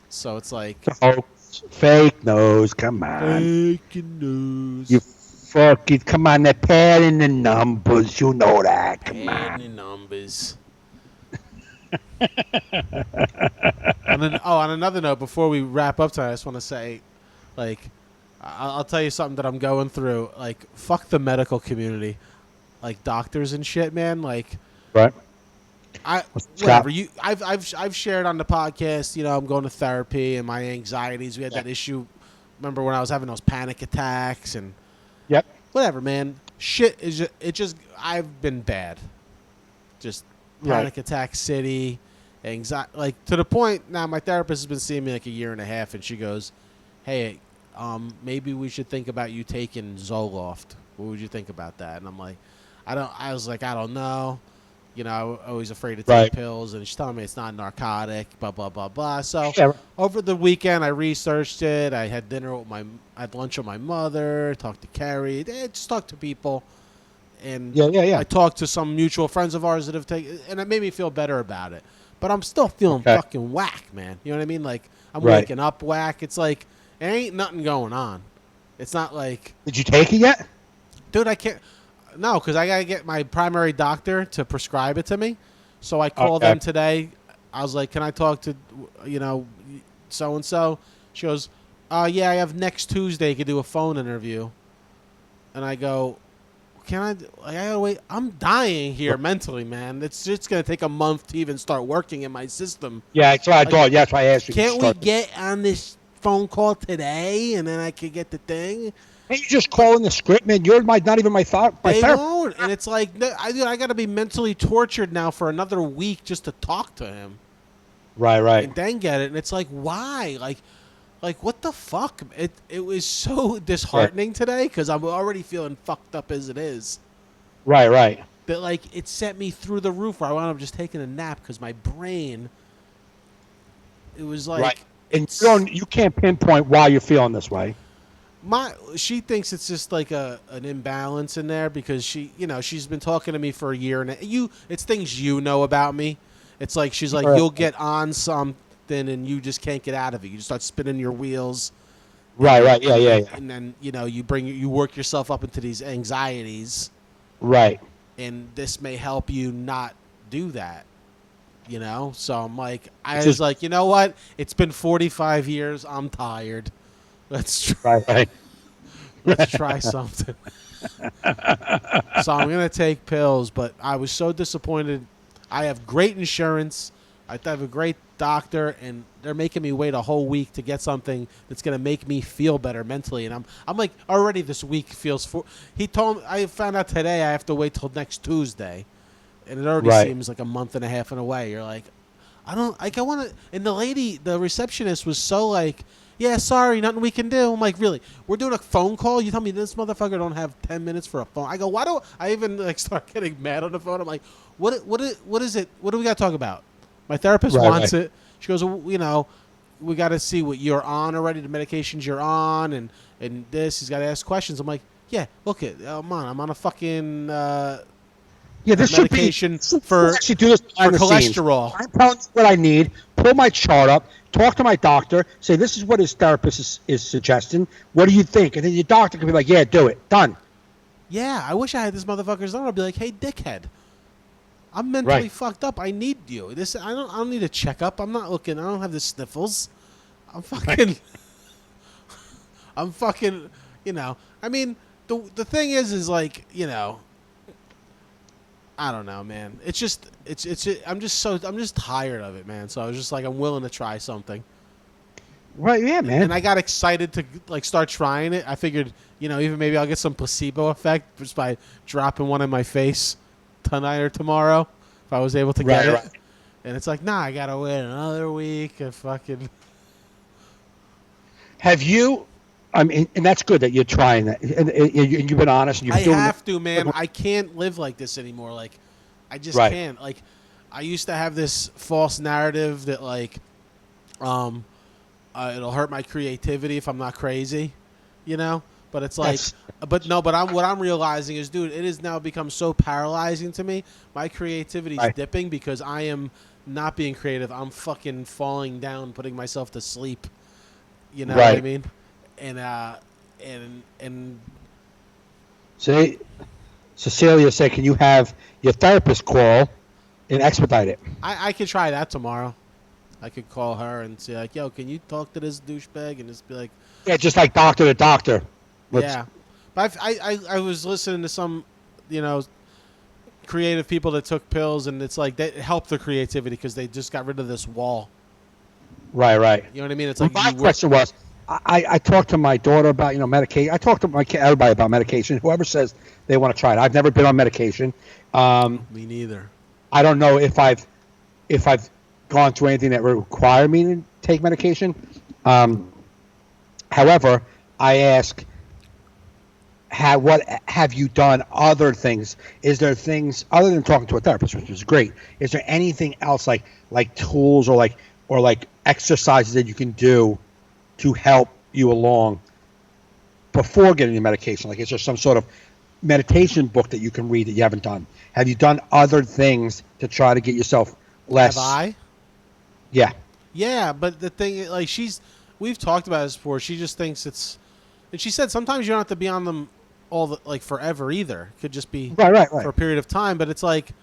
So it's like, oh, fake news. Come on, fake news. You fucking come on, they're padding the numbers. You know that. Come on, the numbers. And then, on another note, before we wrap up tonight, I just want to say, like, I'll tell you something that I'm going through. Like, fuck the medical community, like doctors and shit, man. Like, right? Whatever. I've shared on the podcast. You know, I'm going to therapy and my anxieties. We had that issue. Remember when I was having those panic attacks and whatever, man. Shit is just I've been bad. Just panic attack city, anxiety, like to the point now. My therapist has been seeing me like a year and a half, and she goes, "Hey, maybe we should think about you taking Zoloft. What would you think about that?" And I'm like, I was like, I don't know. You know, I was afraid to take pills, and she's telling me it's not narcotic, blah, blah, blah, blah. So over the weekend, I researched it. I had dinner with I had lunch with my mother, talked to Carrie, just talked to people. And I talked to some mutual friends of ours that have taken, and it made me feel better about it. But I'm still feeling fucking whack, man. You know what I mean? Like, I'm waking up whack. It's like, there ain't nothing going on. It's not like... Did you take it yet? Dude, I can't... No, because I got to get my primary doctor to prescribe it to me. So I called them today. I was like, can I talk to, you know, so-and-so? She goes, yeah, I have next Tuesday. You could do a phone interview. And I go, can I gotta wait. I'm dying here mentally, man. It's just going to take a month to even start working in my system. Yeah, that's what I thought. Yeah, that's why I asked you. Can't we get on this phone call today and then I could get the thing? Can't you just call in the script, man? You're not even my thought. They won't. And it's like, I got to be mentally tortured now for another week just to talk to him. Right. And then get it. And it's like, why? Like what the fuck? It was so disheartening today because I'm already feeling fucked up as it is. Right. But like it sent me through the roof where I wound up just taking a nap because my brain, it was like... Right. And you can't pinpoint why you're feeling this way. She thinks it's just like an imbalance in there because she's been talking to me for a year and it's things you know about me. It's like she's like you'll get on something and you just can't get out of it. You just start spinning your wheels. Right. Yeah. And then you work yourself up into these anxieties. Right. And this may help you not do that. You know, so I'm like, I was like, you know what? It's been 45 years. I'm tired. Let's try. Let's try something. So I'm gonna take pills, but I was so disappointed. I have great insurance. I have a great doctor, and they're making me wait a whole week to get something that's gonna make me feel better mentally. And I'm like, already this week feels. He told me, I found out today I have to wait till next Tuesday, and it already seems like a month and a half in a way. You're like, I want to. And the receptionist was so like, yeah, sorry, nothing we can do. I'm like, really? We're doing a phone call? You tell me this motherfucker don't have 10 minutes for a phone? I go, why don't I even like start getting mad on the phone? I'm like, what is it? What do we got to talk about? My therapist wants it. She goes, well, you know, we got to see what you're on already, the medications you're on, and this. He's got to ask questions. I'm like, yeah, look it. I'm on a fucking Yeah, this should medication be for actually do this behind the scenes. cholesterol. I'm telling you what I need. Pull my chart up. Talk to my doctor. Say this is what his therapist is suggesting. What do you think? And then your doctor can be like, "Yeah, do it. Done." Yeah, I wish I had this motherfucker's number. I'd be like, "Hey, dickhead, I'm mentally fucked up. I need you. I don't need a checkup. I'm not looking. I don't have the sniffles. I'm fucking. I'm fucking. You know. I mean, the thing is like, you know. I don't know, man. It's just I'm just tired of it, man. So I was just like, I'm willing to try something. Right, yeah, man. And I got excited to like start trying it. I figured, you know, even maybe I'll get some placebo effect just by dropping one in my face tonight or tomorrow if I was able to get it. Right. And it's like, nah, I gotta wait another week. And fucking. Have you? I mean, and that's good that you're trying that, and you've been honest. And you're doing have to, man. I can't live like this anymore. Like, I just can't. Like, I used to have this false narrative that like, it'll hurt my creativity if I'm not crazy, you know. But it's like, what I'm realizing is, dude, it has now become so paralyzing to me. My creativity's dipping because I am not being creative. I'm fucking falling down, putting myself to sleep. You know what I mean? And say, Cecilia said, can you have your therapist call and expedite it? I could try that tomorrow. I could call her and say like, yo, can you talk to this douchebag and just be like, yeah, just like doctor to doctor. Yeah, but I was listening to some, you know, creative people that took pills, and it's like it helped their creativity because they just got rid of this wall. Right. You know what I mean? It's like my question was. I talked to my daughter about, you know, medication. I talked to everybody about medication. Whoever says they want to try it. I've never been on medication. Me neither. I don't know if I've gone through anything that required me to take medication. However, I ask, what have you done other things? Is there things other than talking to a therapist, which is great? Is there anything else like tools or like exercises that you can do to help you along before getting the medication? Like, is there some sort of meditation book that you can read that you haven't done? Have you done other things to try to get yourself less? Have I? Yeah. Yeah, but the thing, like, we've talked about this before. She just thinks and she said sometimes you don't have to be on them forever either. It could just be right. for a period of time. But it's like,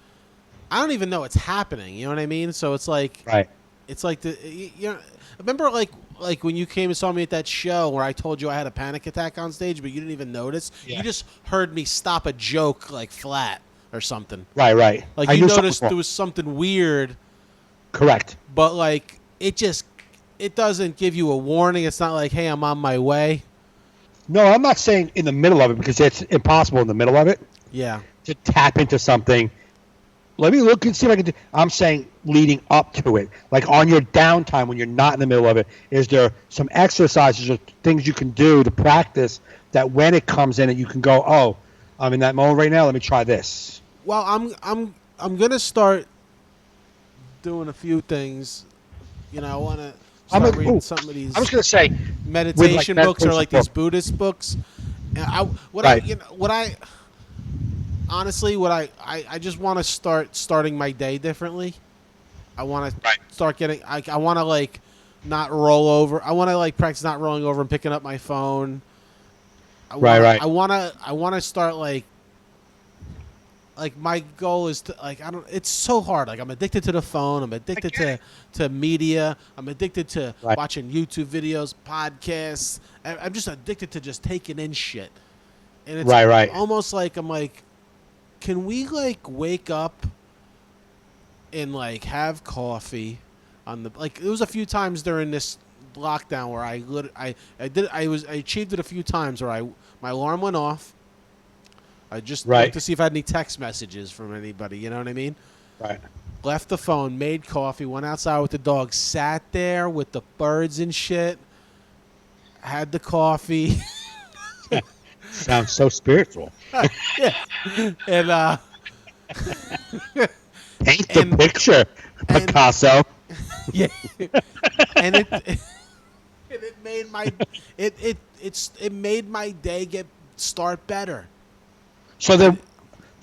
I don't even know it's happening. You know what I mean? So it's like, it's like you know, remember like when you came and saw me at that show where I told you I had a panic attack on stage, but you didn't even notice. Yeah. You just heard me stop a joke like flat or something. Right. Like you noticed there was something weird. Correct. But like it doesn't give you a warning. It's not like, hey, I'm on my way. No, I'm not saying in the middle of it because it's impossible in the middle of it. Yeah. To tap into something. Let me look and see if I can do. I'm saying leading up to it, like on your downtime when you're not in the middle of it, is there some exercises or things you can do to practice that when it comes in and you can go, oh, I'm in that mode right now. Let me try this. Well, I'm gonna start doing a few things. You know, I want to start reading some of these. I was gonna say meditation books or like these Buddhist books. Honestly, I just want to starting my day differently. I want to start getting. I want to like not roll over. I want to like practice not rolling over and picking up my phone. I want to start like my goal is to like It's so hard. Like I'm addicted to the phone. I'm addicted to media. I'm addicted to watching YouTube videos, podcasts. I'm just addicted to just taking in shit. And it's almost like I'm like, can we like wake up and like have coffee on the like? There was a few times during this lockdown where I achieved it a few times where my alarm went off. I just looked to see if I had any text messages from anybody. You know what I mean? Right. Left the phone, made coffee, went outside with the dog, sat there with the birds and shit. Had the coffee. Sounds so spiritual. Yeah. And paint the picture, Picasso. Yeah. And it made my it made my day start better. So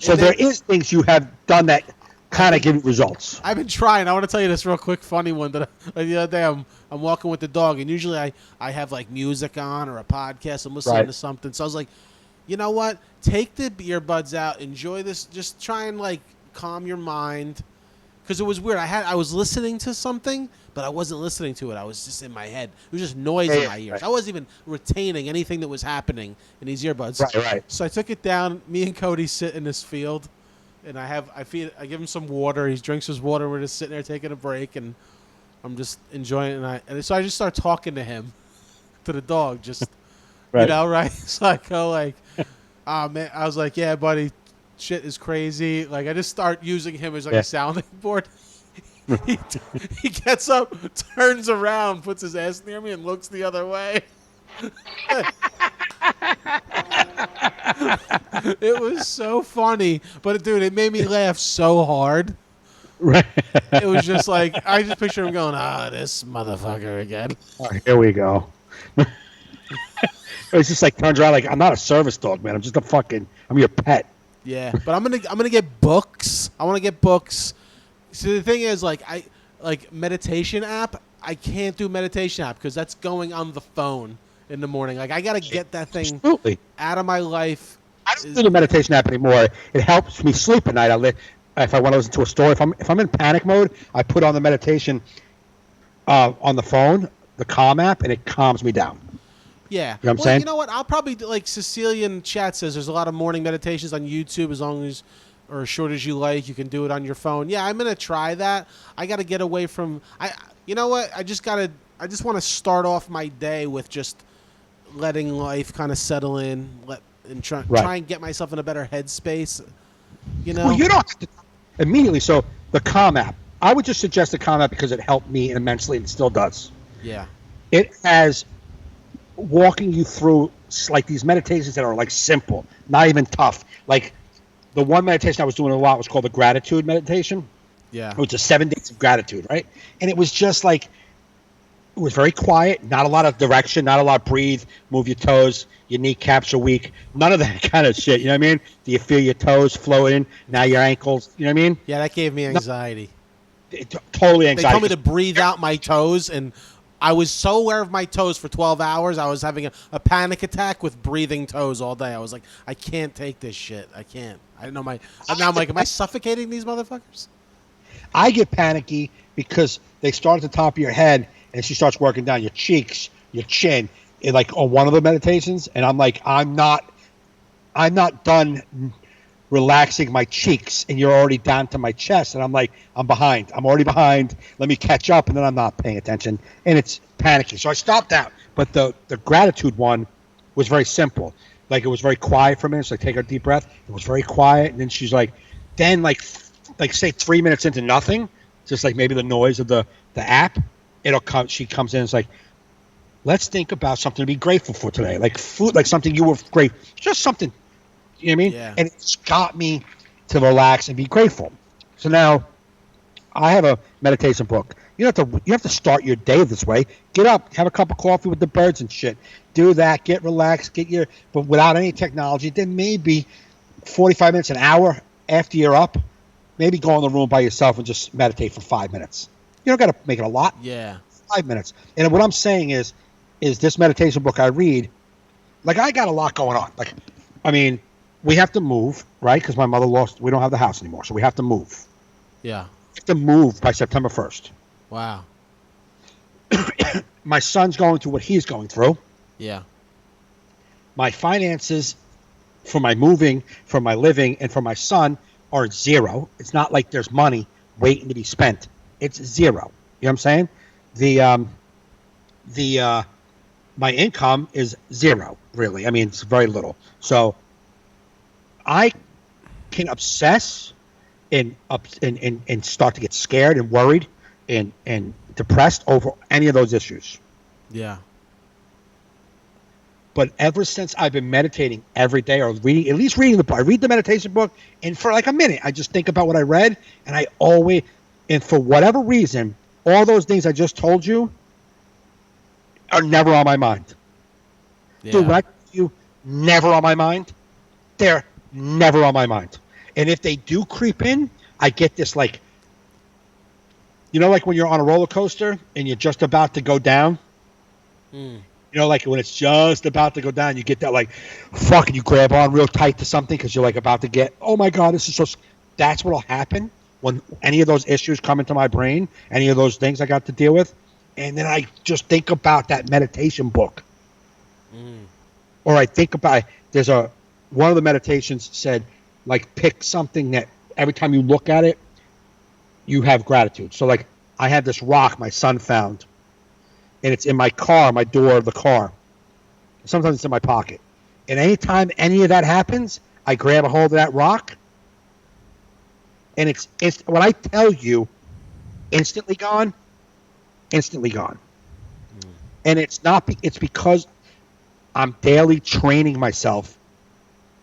So there is things you have done that kind of give you results. I've been trying. I want to tell you this real quick funny one that the other day I'm walking with the dog, and usually I have like music on or a podcast. I'm listening to something. So I was like, you know what? Take the earbuds out. Enjoy this. Just try and like calm your mind. Because it was weird. I was listening to something, but I wasn't listening to it. I was just in my head. It was just noise in my ears. I wasn't even retaining anything that was happening in these earbuds. Right. So I took it down. Me and Cody sit in this field, and I give him some water. He drinks his water. We're just sitting there taking a break, and I'm just enjoying it. And so I just start talking to him, to the dog, just you know, right? So I go like, "Oh man," I was like, "Yeah, buddy. Shit is crazy." Like, I just start using him as like a sounding board. He gets up, turns around, puts his ass near me, and looks the other way. It was so funny, but dude, it made me laugh so hard. Right. It was just like, I just picture him going, this motherfucker again. Oh, here we go. It was just like turns around like, I'm not a service dog, man. I'm your pet. Yeah, but I'm gonna get books. I want to get books. So the thing is, like meditation app. I can't do meditation app because that's going on the phone in the morning. Like, I gotta get that thing out of my life. I don't do the meditation app anymore. It helps me sleep at night. If I want to listen to a story, if I'm in panic mode, I put on the meditation on the phone, the Calm app, and it calms me down. Yeah. You know what I'm saying? You know what? I'll probably do, like Cecilia in chat says, there's a lot of morning meditations on YouTube or as short as you like. You can do it on your phone. Yeah, I'm going to try that. I got to get away from, you know what? I just want to start off my day with just letting life kind of settle in and try and get myself in a better headspace. You know? Well, you don't have to immediately. So the Calm app, I would just suggest the Calm app because it helped me immensely and it still does. Yeah. It has walking you through like these meditations that are like simple, not even tough. Like the one meditation I was doing a lot was called the gratitude meditation. Yeah. Which is 7 days of gratitude, right? And it was just like, it was very quiet, not a lot of direction, not a lot of breathe, move your toes, your kneecaps are weak, none of that kind of shit, you know what I mean? Do you feel your toes floating, now your ankles, you know what I mean? Yeah, that gave me anxiety. Totally anxiety. They told me to breathe out my toes, and I was so aware of my toes for 12 hours, I was having a panic attack with breathing toes all day. I was like, I can't take this shit. I can't. I didn't know now I'm like, am I suffocating these motherfuckers? I get panicky because they start at the top of your head, and she starts working down your cheeks, your chin, like on one of the meditations, and I'm like, I'm not done relaxing my cheeks, and you're already down to my chest, and I'm like, I'm behind. I'm already behind. Let me catch up, and then I'm not paying attention, and it's panicky. So I stopped that. But the gratitude one was very simple. Like, it was very quiet for a minute. So, like, take a deep breath. It was very quiet, and then she's like, then like say 3 minutes into nothing, just like maybe the noise of the app, it'll come. She comes in and it's like, let's think about something to be grateful for today, like food, like something you were grateful, just something. You know what I mean? Yeah. And it's got me to relax and be grateful. So now I have a meditation book. You have to start your day this way. Get up, have a cup of coffee with the birds and shit. Do that, get relaxed, but without any technology. Then maybe 45 minutes, an hour after you're up, maybe go in the room by yourself and just meditate for 5 minutes. You don't got to make it a lot. Yeah. 5 minutes. And what I'm saying is this meditation book I read, like, I got a lot going on. Like, I mean, we have to move, right? Because my mother we don't have the house anymore, so we have to move. Yeah. We have to move by September 1st. Wow. My son's going through what he's going through. Yeah. My finances for my moving, for my living, and for my son are zero. It's not like there's money waiting to be spent. It's zero. You know what I'm saying? My income is zero, really. I mean, it's very little. So I can obsess and start to get scared and worried and depressed over any of those issues. Yeah. But ever since I've been meditating every day, or reading, at least reading the book, I read the meditation book, and for like a minute, I just think about what I read, and for whatever reason, all those things I just told you are never on my mind. Yeah. Dude, when I tell you never on my mind, they're never on my mind. And if they do creep in, I get this like, like when you're on a roller coaster and you're just about to go down. Like when it's just about to go down, you get that like, fuck, and you grab on real tight to something because you're like about to get, oh my God, this is so. That's what'll happen when any of those issues come into my brain, any of those things I got to deal with. And then I just think about that meditation book. Or I think about, one of the meditations said, like, pick something that every time you look at it, you have gratitude. So, like, I had this rock my son found, and it's in my car, my door of the car. Sometimes it's in my pocket. And anytime any of that happens, I grab a hold of that rock, and it's when I tell you, instantly gone. And it's because I'm daily training myself.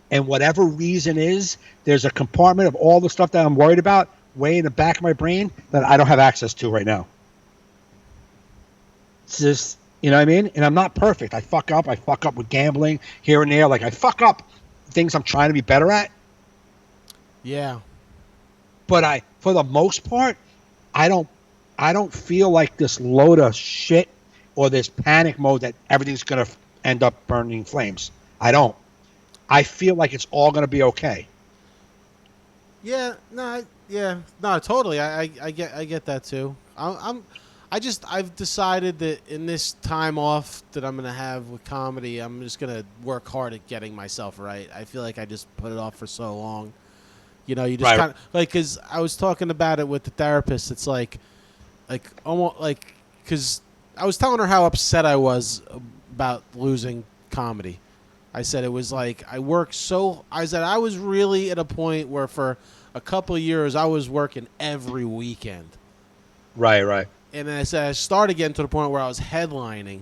And whatever reason is, there's a compartment of all the stuff that I'm worried about way in the back of my brain that I don't have access to right now. It's just, you know what I mean? And I'm not perfect. I fuck up. I fuck up with gambling here and there. Like, I fuck up things I'm trying to be better at. Yeah. But for the most part, I don't feel like this load of shit or this panic mode that everything's going to end up burning flames. I don't. I feel like it's all going to be okay. Yeah, no, totally. I get that too. I've decided that in this time off that I'm gonna have with comedy, I'm just gonna work hard at getting myself right. I feel like I just put it off for so long. You just kind of like, because I was talking about it with the therapist. It's like almost like, because I was telling her how upset I was about losing comedy. I said it was like I said I was really at a point where for a couple of years I was working every weekend. Right. And then I said I started getting to the point where I was headlining.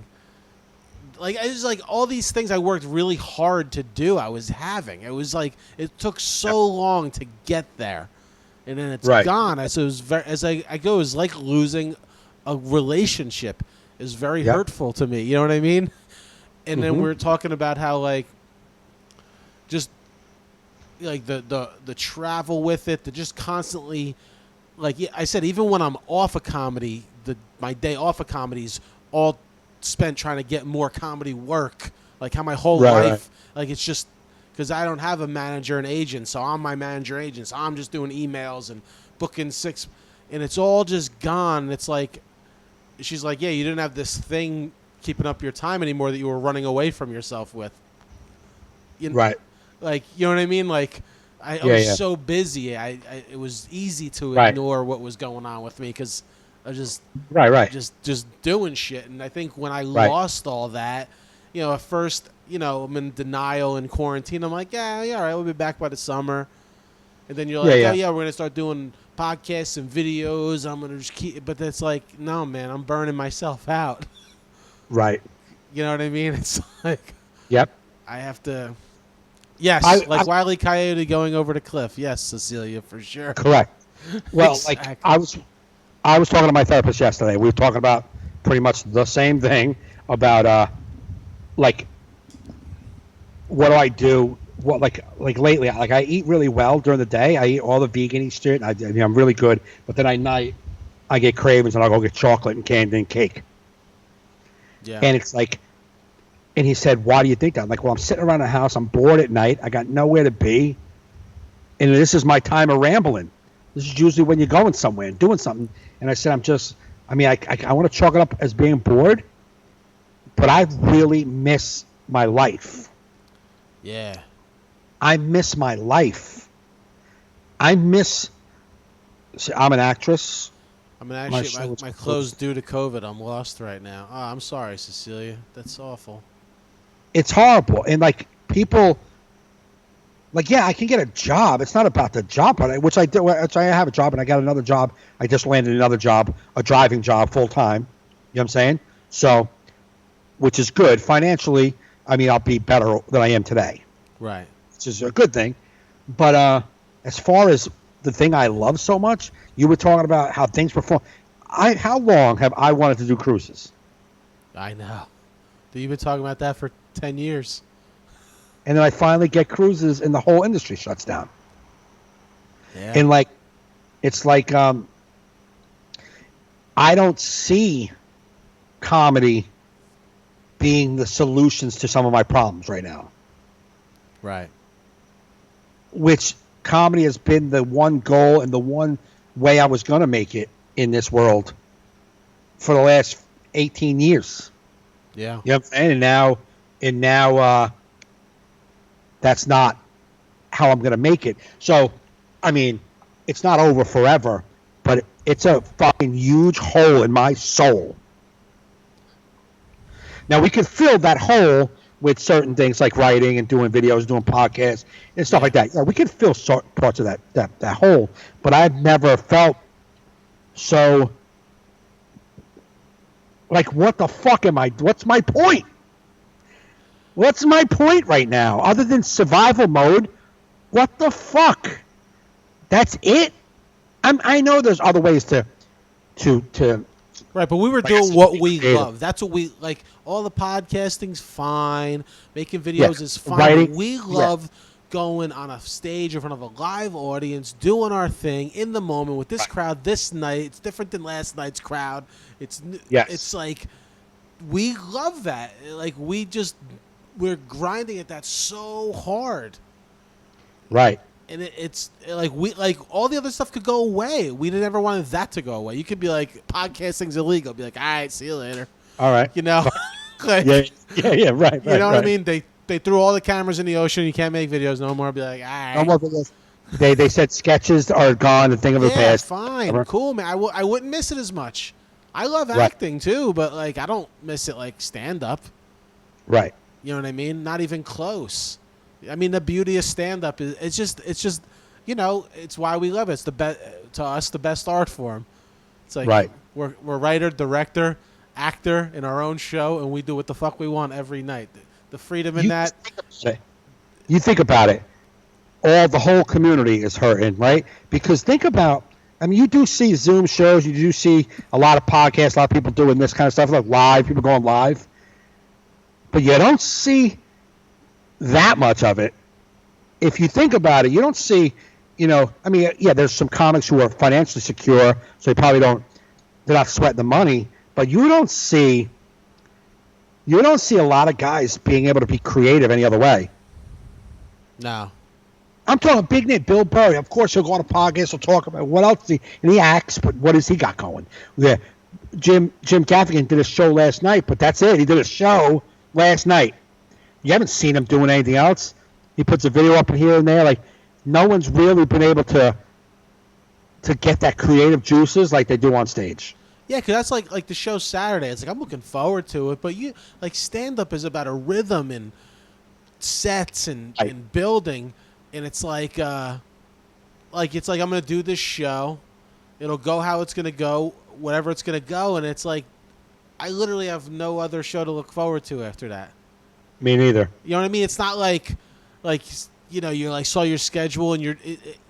Like, it was like all these things I worked really hard to do, I was having. It was like it took so long to get there. And then it's gone. I said it was it was like losing a relationship. Is very hurtful to me. You know what I mean? And then we were talking about how like just like the travel with it, the just constantly, like I said, even when I'm off of comedy, my day off of comedy is all spent trying to get more comedy work. Like how my whole life, like it's just because I don't have a manager and agent, so I'm my manager agent. So I'm just doing emails and booking 6, and it's all just gone. And it's like, she's like, yeah, you didn't have this thing keeping up your time anymore that you were running away from yourself with. Right. Like, you know what I mean? Like, I was so busy. It was easy to ignore what was going on with me because I was just just doing shit. And I think when I lost all that, at first, I'm in denial and quarantine. I'm like, yeah, all right, we'll be back by the summer. And then you're like, oh yeah, we're gonna start doing podcasts and videos. I'm gonna just keep. But it's like, no, man, I'm burning myself out. Right. You know what I mean? It's like, yep. I have to. Yes, Wile E. Coyote going over the cliff. Yes, Cecilia, for sure. Correct. Well, exactly. Like I was talking to my therapist yesterday. We were talking about pretty much the same thing about like what do I do? What like lately? Like I eat really well during the day. I eat all the vegan shit. I'm really good. But then at night, I get cravings and I'll go get chocolate and candy and cake. Yeah. And it's like. And he said, why do you think that? I'm like, well, I'm sitting around the house. I'm bored at night. I got nowhere to be. And this is my time of rambling. This is usually when you're going somewhere and doing something. And I said, I want to chalk it up as being bored, but I really miss my life. Yeah. I miss my life. I'm an actress. My clothes due to COVID. I'm lost right now. Oh, I'm sorry, Cecilia. That's awful. It's horrible. And like people, like, yeah, I can get a job. It's not about the job part, which I do. Which I have a job and I got another job. I just landed another job, a driving job, full time. You know what I'm saying? So, which is good financially. I mean, I'll be better than I am today. Right. Which is a good thing. But as far as the thing I love so much, you were talking about how things perform. How long have I wanted to do cruises? I know. You've been talking about that for 10 years. And then I finally get cruises and the whole industry shuts down. Yeah. And like, it's like I don't see comedy being the solutions to some of my problems right now. Right. Which comedy has been the one goal and the one way I was going to make it in this world for the last 18 years. Yeah. You know what I'm saying? And now that's not how I'm going to make it. So, I mean, it's not over forever, but it's a fucking huge hole in my soul. Now, we can fill that hole with certain things like writing and doing videos, doing podcasts and stuff like that. Yeah, we can fill parts of that hole, but I've never felt so like, what the fuck what's my point? What's my point right now? Other than survival mode, what the fuck? That's it? I know there's other ways to right, but we were doing what we love. That's what we like. All the podcasting's fine. Making videos is fine. Writing, but we love going on a stage in front of a live audience, doing our thing in the moment with this crowd this night. It's different than last night's crowd. It's like we love that. Like we're grinding at that so hard. Right. And it's like all the other stuff could go away. We never wanted that to go away. You could be like, podcasting's illegal. Be like, all right, see you later. All right. You know? Like, yeah, right. You know what I mean? They threw all the cameras in the ocean. You can't make videos no more. Be like, all right. No more videos. They said sketches are gone. The thing of the past. Fine, cool, man. I wouldn't miss it as much. I love acting too, but like I don't miss it like stand up. Right. You know what I mean? Not even close. I mean, the beauty of stand-up is it's just, you know, it's why we love it. It's to us the best art form. It's like we're writer, director, actor in our own show, and we do what the fuck we want every night. The freedom in that. You think about it. The whole community is hurting, right? Because think about, I mean, you do see Zoom shows, you do see a lot of podcasts, a lot of people doing this kind of stuff, like live, people going live, but you don't see that much of it. If you think about it, you don't see, you know, I mean, yeah, there's some comics who are financially secure, so they're not sweating the money, but you don't see a lot of guys being able to be creative any other way. No. I'm talking big name, Bill Burr. Of course, he'll go on a podcast, he'll talk about what else and he acts, but what has he got going? Yeah. Jim Gaffney did a show last night, but that's it. He did a show last night. You haven't seen him doing anything else. He puts a video up here and there. Like, no one's really been able to get that creative juices like they do on stage. Yeah, because that's like the show Saturday. It's like I'm looking forward to it, but stand-up is about a rhythm and sets and building, and it's like I'm gonna do this show. It'll go how it's gonna go, whatever it's gonna go, and it's like I literally have no other show to look forward to after that. Me neither. You know what I mean? It's not like you know, you like saw your schedule and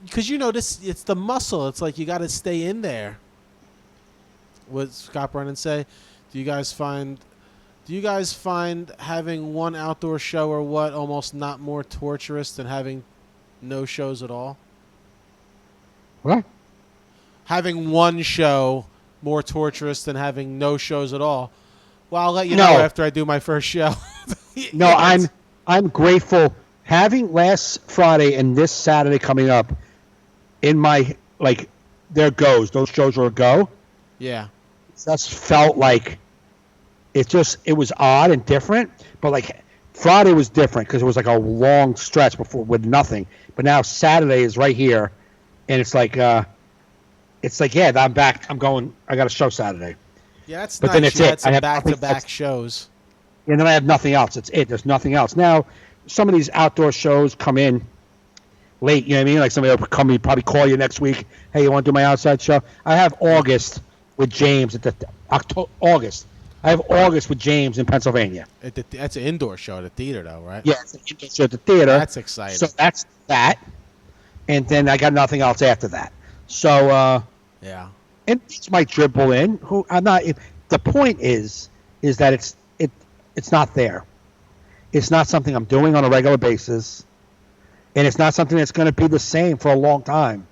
because you know this, it's the muscle. It's like you got to stay in there. What Scott Brennan say? Do you guys find having one outdoor show or what almost not more torturous than having no shows at all? What? Having one show more torturous than having no shows at all? Well, I'll let you know after I do my first show. No, I'm grateful. Having last Friday and this Saturday coming up in my, like, there goes. Those shows are a go. Yeah. It just felt like it was odd and different. But, like, Friday was different because it was like a long stretch before with nothing. But now Saturday is right here. And it's like, yeah, I'm back. I got a show Saturday. Yeah, that's but nice. Then it's you it. had some back-to-back shows. And then I have nothing else. It's it. There's nothing else. Now, some of these outdoor shows come in late, you know what I mean? Like somebody will probably call you next week. Hey, you want to do my outside show? I have August with James August. I have August with James in Pennsylvania. That's an indoor show at the theater, though, right? Yeah, it's an indoor show at the theater. That's exciting. So that's that. And then I got nothing else after that. So, yeah. And these might dribble in. I'm not. The point is that it's not there. It's not something I'm doing on a regular basis, and it's not something that's going to be the same for a long time.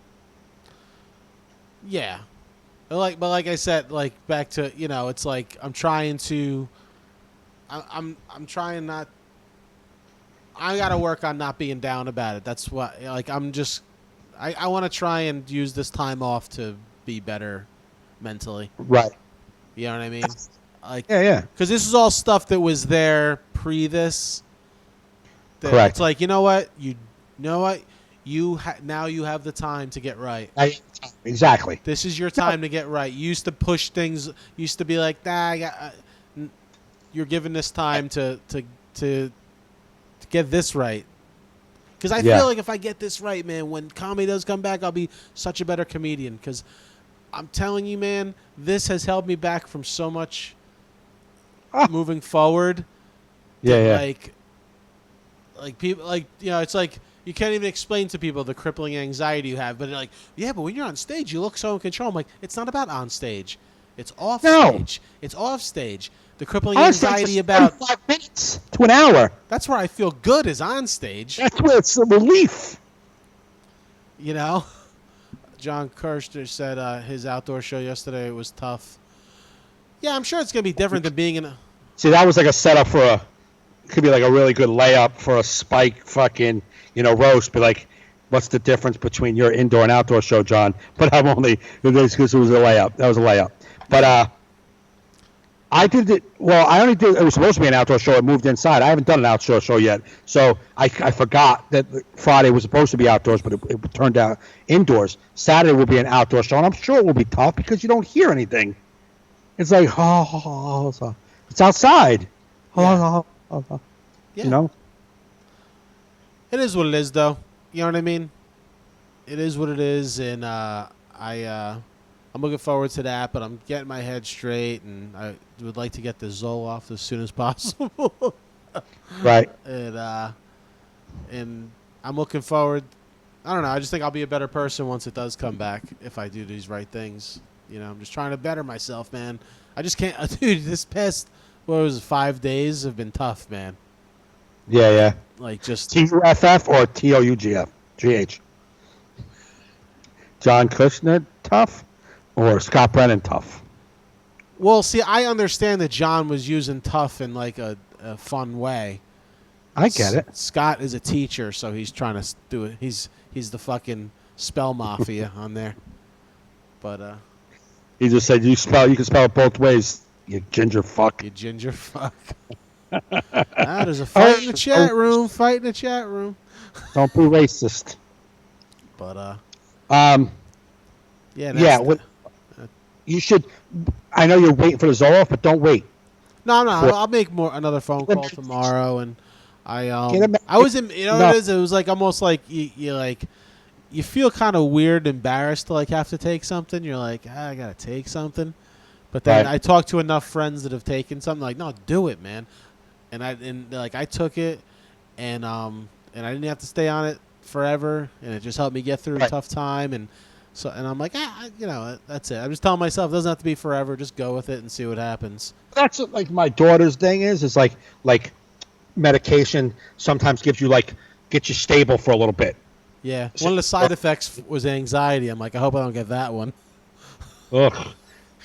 Yeah. But like I said, like back to, it's like I'm trying to I'm trying not I got to work on not being down about it. That's what like I'm just I want to try and use this time off to be better mentally. Right. You know what I mean? Like yeah. Cuz this is all stuff that was there pre this. Correct. It's like, you know what? Now you have the time to get right. Exactly. This is your time to get right. You used to push things. Used to be like, you're given this time to get this right. Because I feel like if I get this right, man, when comedy does come back, I'll be such a better comedian. Because I'm telling you, man, this has held me back from so much moving forward. Yeah. Like people, it's like you can't even explain to people the crippling anxiety you have. But they're like, yeah, but when you're on stage, you look so in control. I'm like, it's not about on stage. It's off stage. It's off stage. The crippling anxiety about 5 minutes to an hour. That's where I feel good is on stage. That's where it's a relief. John Kirshner said his outdoor show yesterday was tough. Yeah, I'm sure it's gonna be different than being in a. See, that was like a setup for could be like a really good layup for a Spike fucking, roast. But like, what's the difference between your indoor and outdoor show, John? But I'm only because it was a layup. That was a layup. But I did it. Well, I only did. It was supposed to be an outdoor show. I moved inside. I haven't done an outdoor show yet, so I forgot that Friday was supposed to be outdoors, but it turned out indoors. Saturday will be an outdoor show, and I'm sure it will be tough because you don't hear anything. It's like it's outside. Yeah. Yeah. It is what it is, though. You know what I mean? It is what it is, and I'm looking forward to that. But I'm getting my head straight, and I would like to get the Zoloft as soon as possible. Right. And I'm looking forward. I don't know. I just think I'll be a better person once it does come back if I do these right things. I'm just trying to better myself, man. I just can't, dude. This past 5 days have been tough, man. Yeah. Like just TUFF or TOUGF? GH. John Kushner tough or Scott Brennan tough? Well, see, I understand that John was using tough in like a fun way. I get it. Scott is a teacher, so he's trying to do it. He's the fucking spell mafia on there. But he just said you can spell it both ways, you ginger fuck. You ginger fuck. There's a fight in the chat room. Fight in the chat room. Don't be racist. But you should. I know you're waiting for the Zoloft, but don't wait. No. I'll make another phone call tomorrow, and I was in. What it is? It was like almost like you feel kind of weird, embarrassed to like have to take something. You're like, I gotta take something, but then I talked to enough friends that have taken something. Like, no, do it, man. And I took it, and I didn't have to stay on it forever, and it just helped me get through a tough time. And I'm like, that's it. I'm just telling myself it doesn't have to be forever. Just go with it and see what happens. That's what, like my daughter's thing is like medication sometimes gives you get you stable for a little bit. Yeah, one of the side effects was anxiety. I'm like, I hope I don't get that one. Ugh.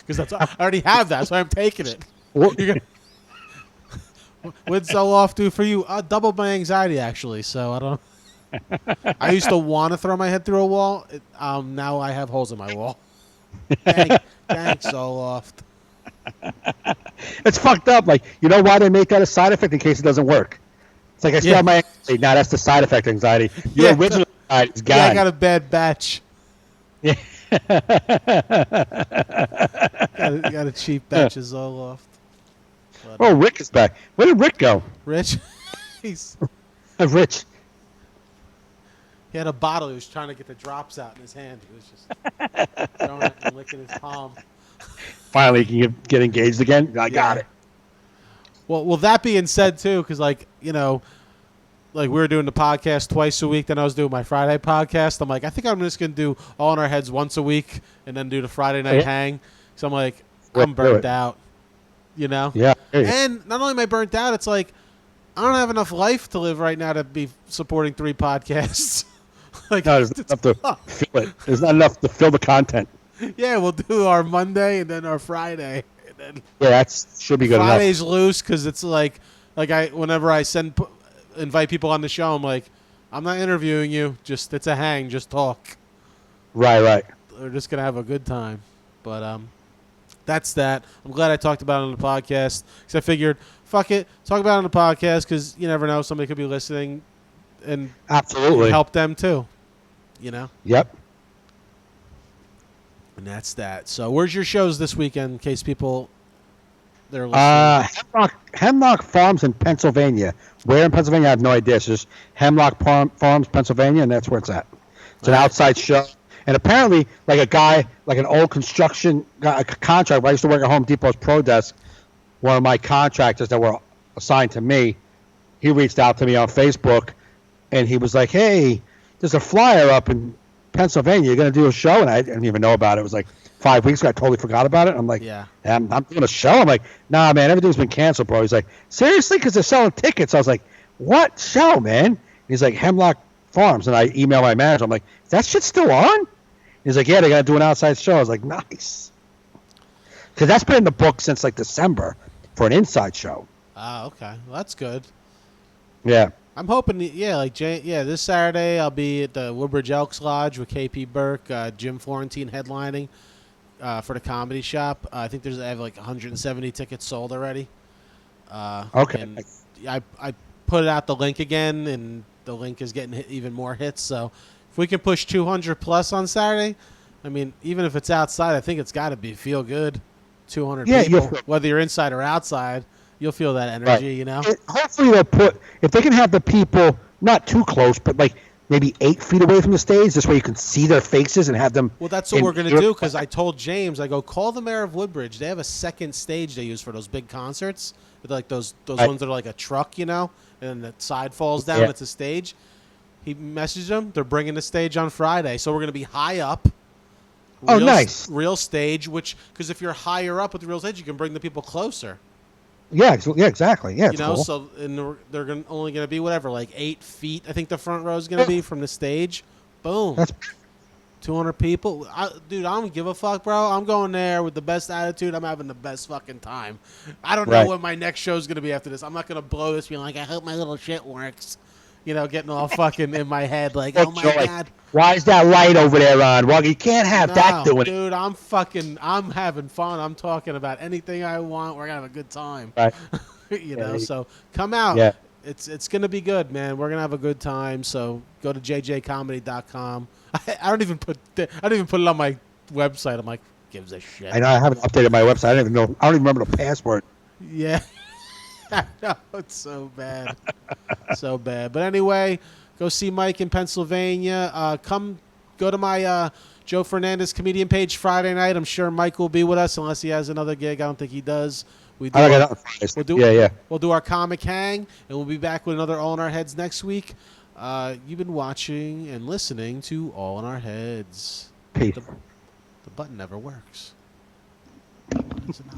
Because I already have that, so I'm taking it. What'd Zoloft do for you? Doubled my anxiety, actually. So I don't. I used to want to throw my head through a wall. Now I have holes in my wall. Thanks, Zoloft. It's fucked up. Like, you know why they make that a side effect in case it doesn't work? It's like I still have my anxiety. Now that's the side effect anxiety. Your original anxiety is gone. Yeah, I got a bad batch. Yeah. got a cheap batch of Zoloft. But, Rick is back. Where did Rick go? Rich? Rich. He had a bottle. He was trying to get the drops out in his hand. He was just throwing it and licking his palm. Finally, he can get engaged again. I got it. Well, that being said, too, because, like we were doing the podcast twice a week, then I was doing my Friday podcast. I'm like, I think I'm just going to do All in Our Heads once a week and then do the Friday night hang. So I'm like, I'm burnt out, Yeah. And not only am I burnt out, it's like, I don't have enough life to live right now to be supporting 3 podcasts. No, there's not enough to fill it. There's not enough to fill the content. Yeah, we'll do our Monday and then our Friday. And then Yeah, that should be good Friday's enough. loose because it's whenever I invite people on the show, I'm like, I'm not interviewing you. Just it's a hang. Just talk. Right. We're just gonna have a good time. But that's that. I'm glad I talked about it on the podcast because I figured, fuck it, talk about it on the podcast because you never know, somebody could be listening and Absolutely help them too. You know. Yep. And that's that. So where's your shows this weekend in case people they're listening? Hemlock Farms in Pennsylvania. Where in Pennsylvania? I have no idea. It's just Hemlock Farms, Pennsylvania, and that's where it's at. It's an outside show. And apparently, like a guy, like an old construction contractor, I used to work at Home Depot's Pro Desk, one of my contractors that were assigned to me, he reached out to me on Facebook, and he was like, hey, there's a flyer up in Pennsylvania. You're going to do a show? And I didn't even know about it. It was like 5 weeks ago. I totally forgot about it. I'm like, yeah, I'm doing a show? I'm like, nah, man, everything's been canceled, bro. He's like, seriously? Because they're selling tickets. I was like, what show, man? He's like, Hemlock Farms. And I emailed my manager. I'm like, is that shit still on? He's like, yeah, they got to do an outside show. I was like, nice. Because that's been in the book since like December for an inside show. Ah, okay. Well, that's good. Yeah. I'm hoping, this Saturday I'll be at the Woodbridge Elks Lodge with KP Burke, Jim Florentine headlining for the comedy shop. I think I have like 170 tickets sold already. Okay. And I put out the link again, and the link is getting even more hits. So if we can push 200 plus on Saturday, I mean, even if it's outside, I think it's got to feel good. 200 people, whether you're inside or outside. You'll feel that energy, you know? Hopefully they'll if they can have the people not too close, but like maybe 8 feet away from the stage. This way you can see their faces and have them. Well, that's what we're going to do because I told James, I go, call the mayor of Woodbridge. They have a second stage they use for those big concerts. With like those ones that are like a truck, you know? And then the side falls down. It's a stage. He messaged them. They're bringing the stage on Friday. So we're going to be high up. Nice. Real stage, because if you're higher up with the real stage, you can bring the people closer. Yeah, exactly. Yeah, you know, cool. So they're only going to be whatever, like 8 feet. I think the front row is going to be from the stage. Boom. That's 200 people. Dude, I don't give a fuck, bro. I'm going there with the best attitude. I'm having the best fucking time. I don't know what my next show is going to be after this. I'm not going to blow this being like, I hope my little shit works. You know, getting all fucking in my head like, oh, my God. Why is that light over there on? Well, you can't have that doing it. Dude, I'm having fun. I'm talking about anything I want. We're going to have a good time. Right. You know, so come out. Yeah. It's going to be good, man. We're going to have a good time. So go to jjcomedy.com. I don't even put it on my website. I'm like, gives a shit. I know I haven't updated my website. I don't even remember the password. Yeah. I know, it's so bad. So bad. But anyway, go see Mike in Pennsylvania. Go to my Joe Fernandes comedian page Friday night. I'm sure Mike will be with us unless he has another gig. I don't think he does. We'll do our comic hang, and we'll be back with another All in Our Heads next week. You've been watching and listening to All in Our Heads. Peace. The button never works. It's not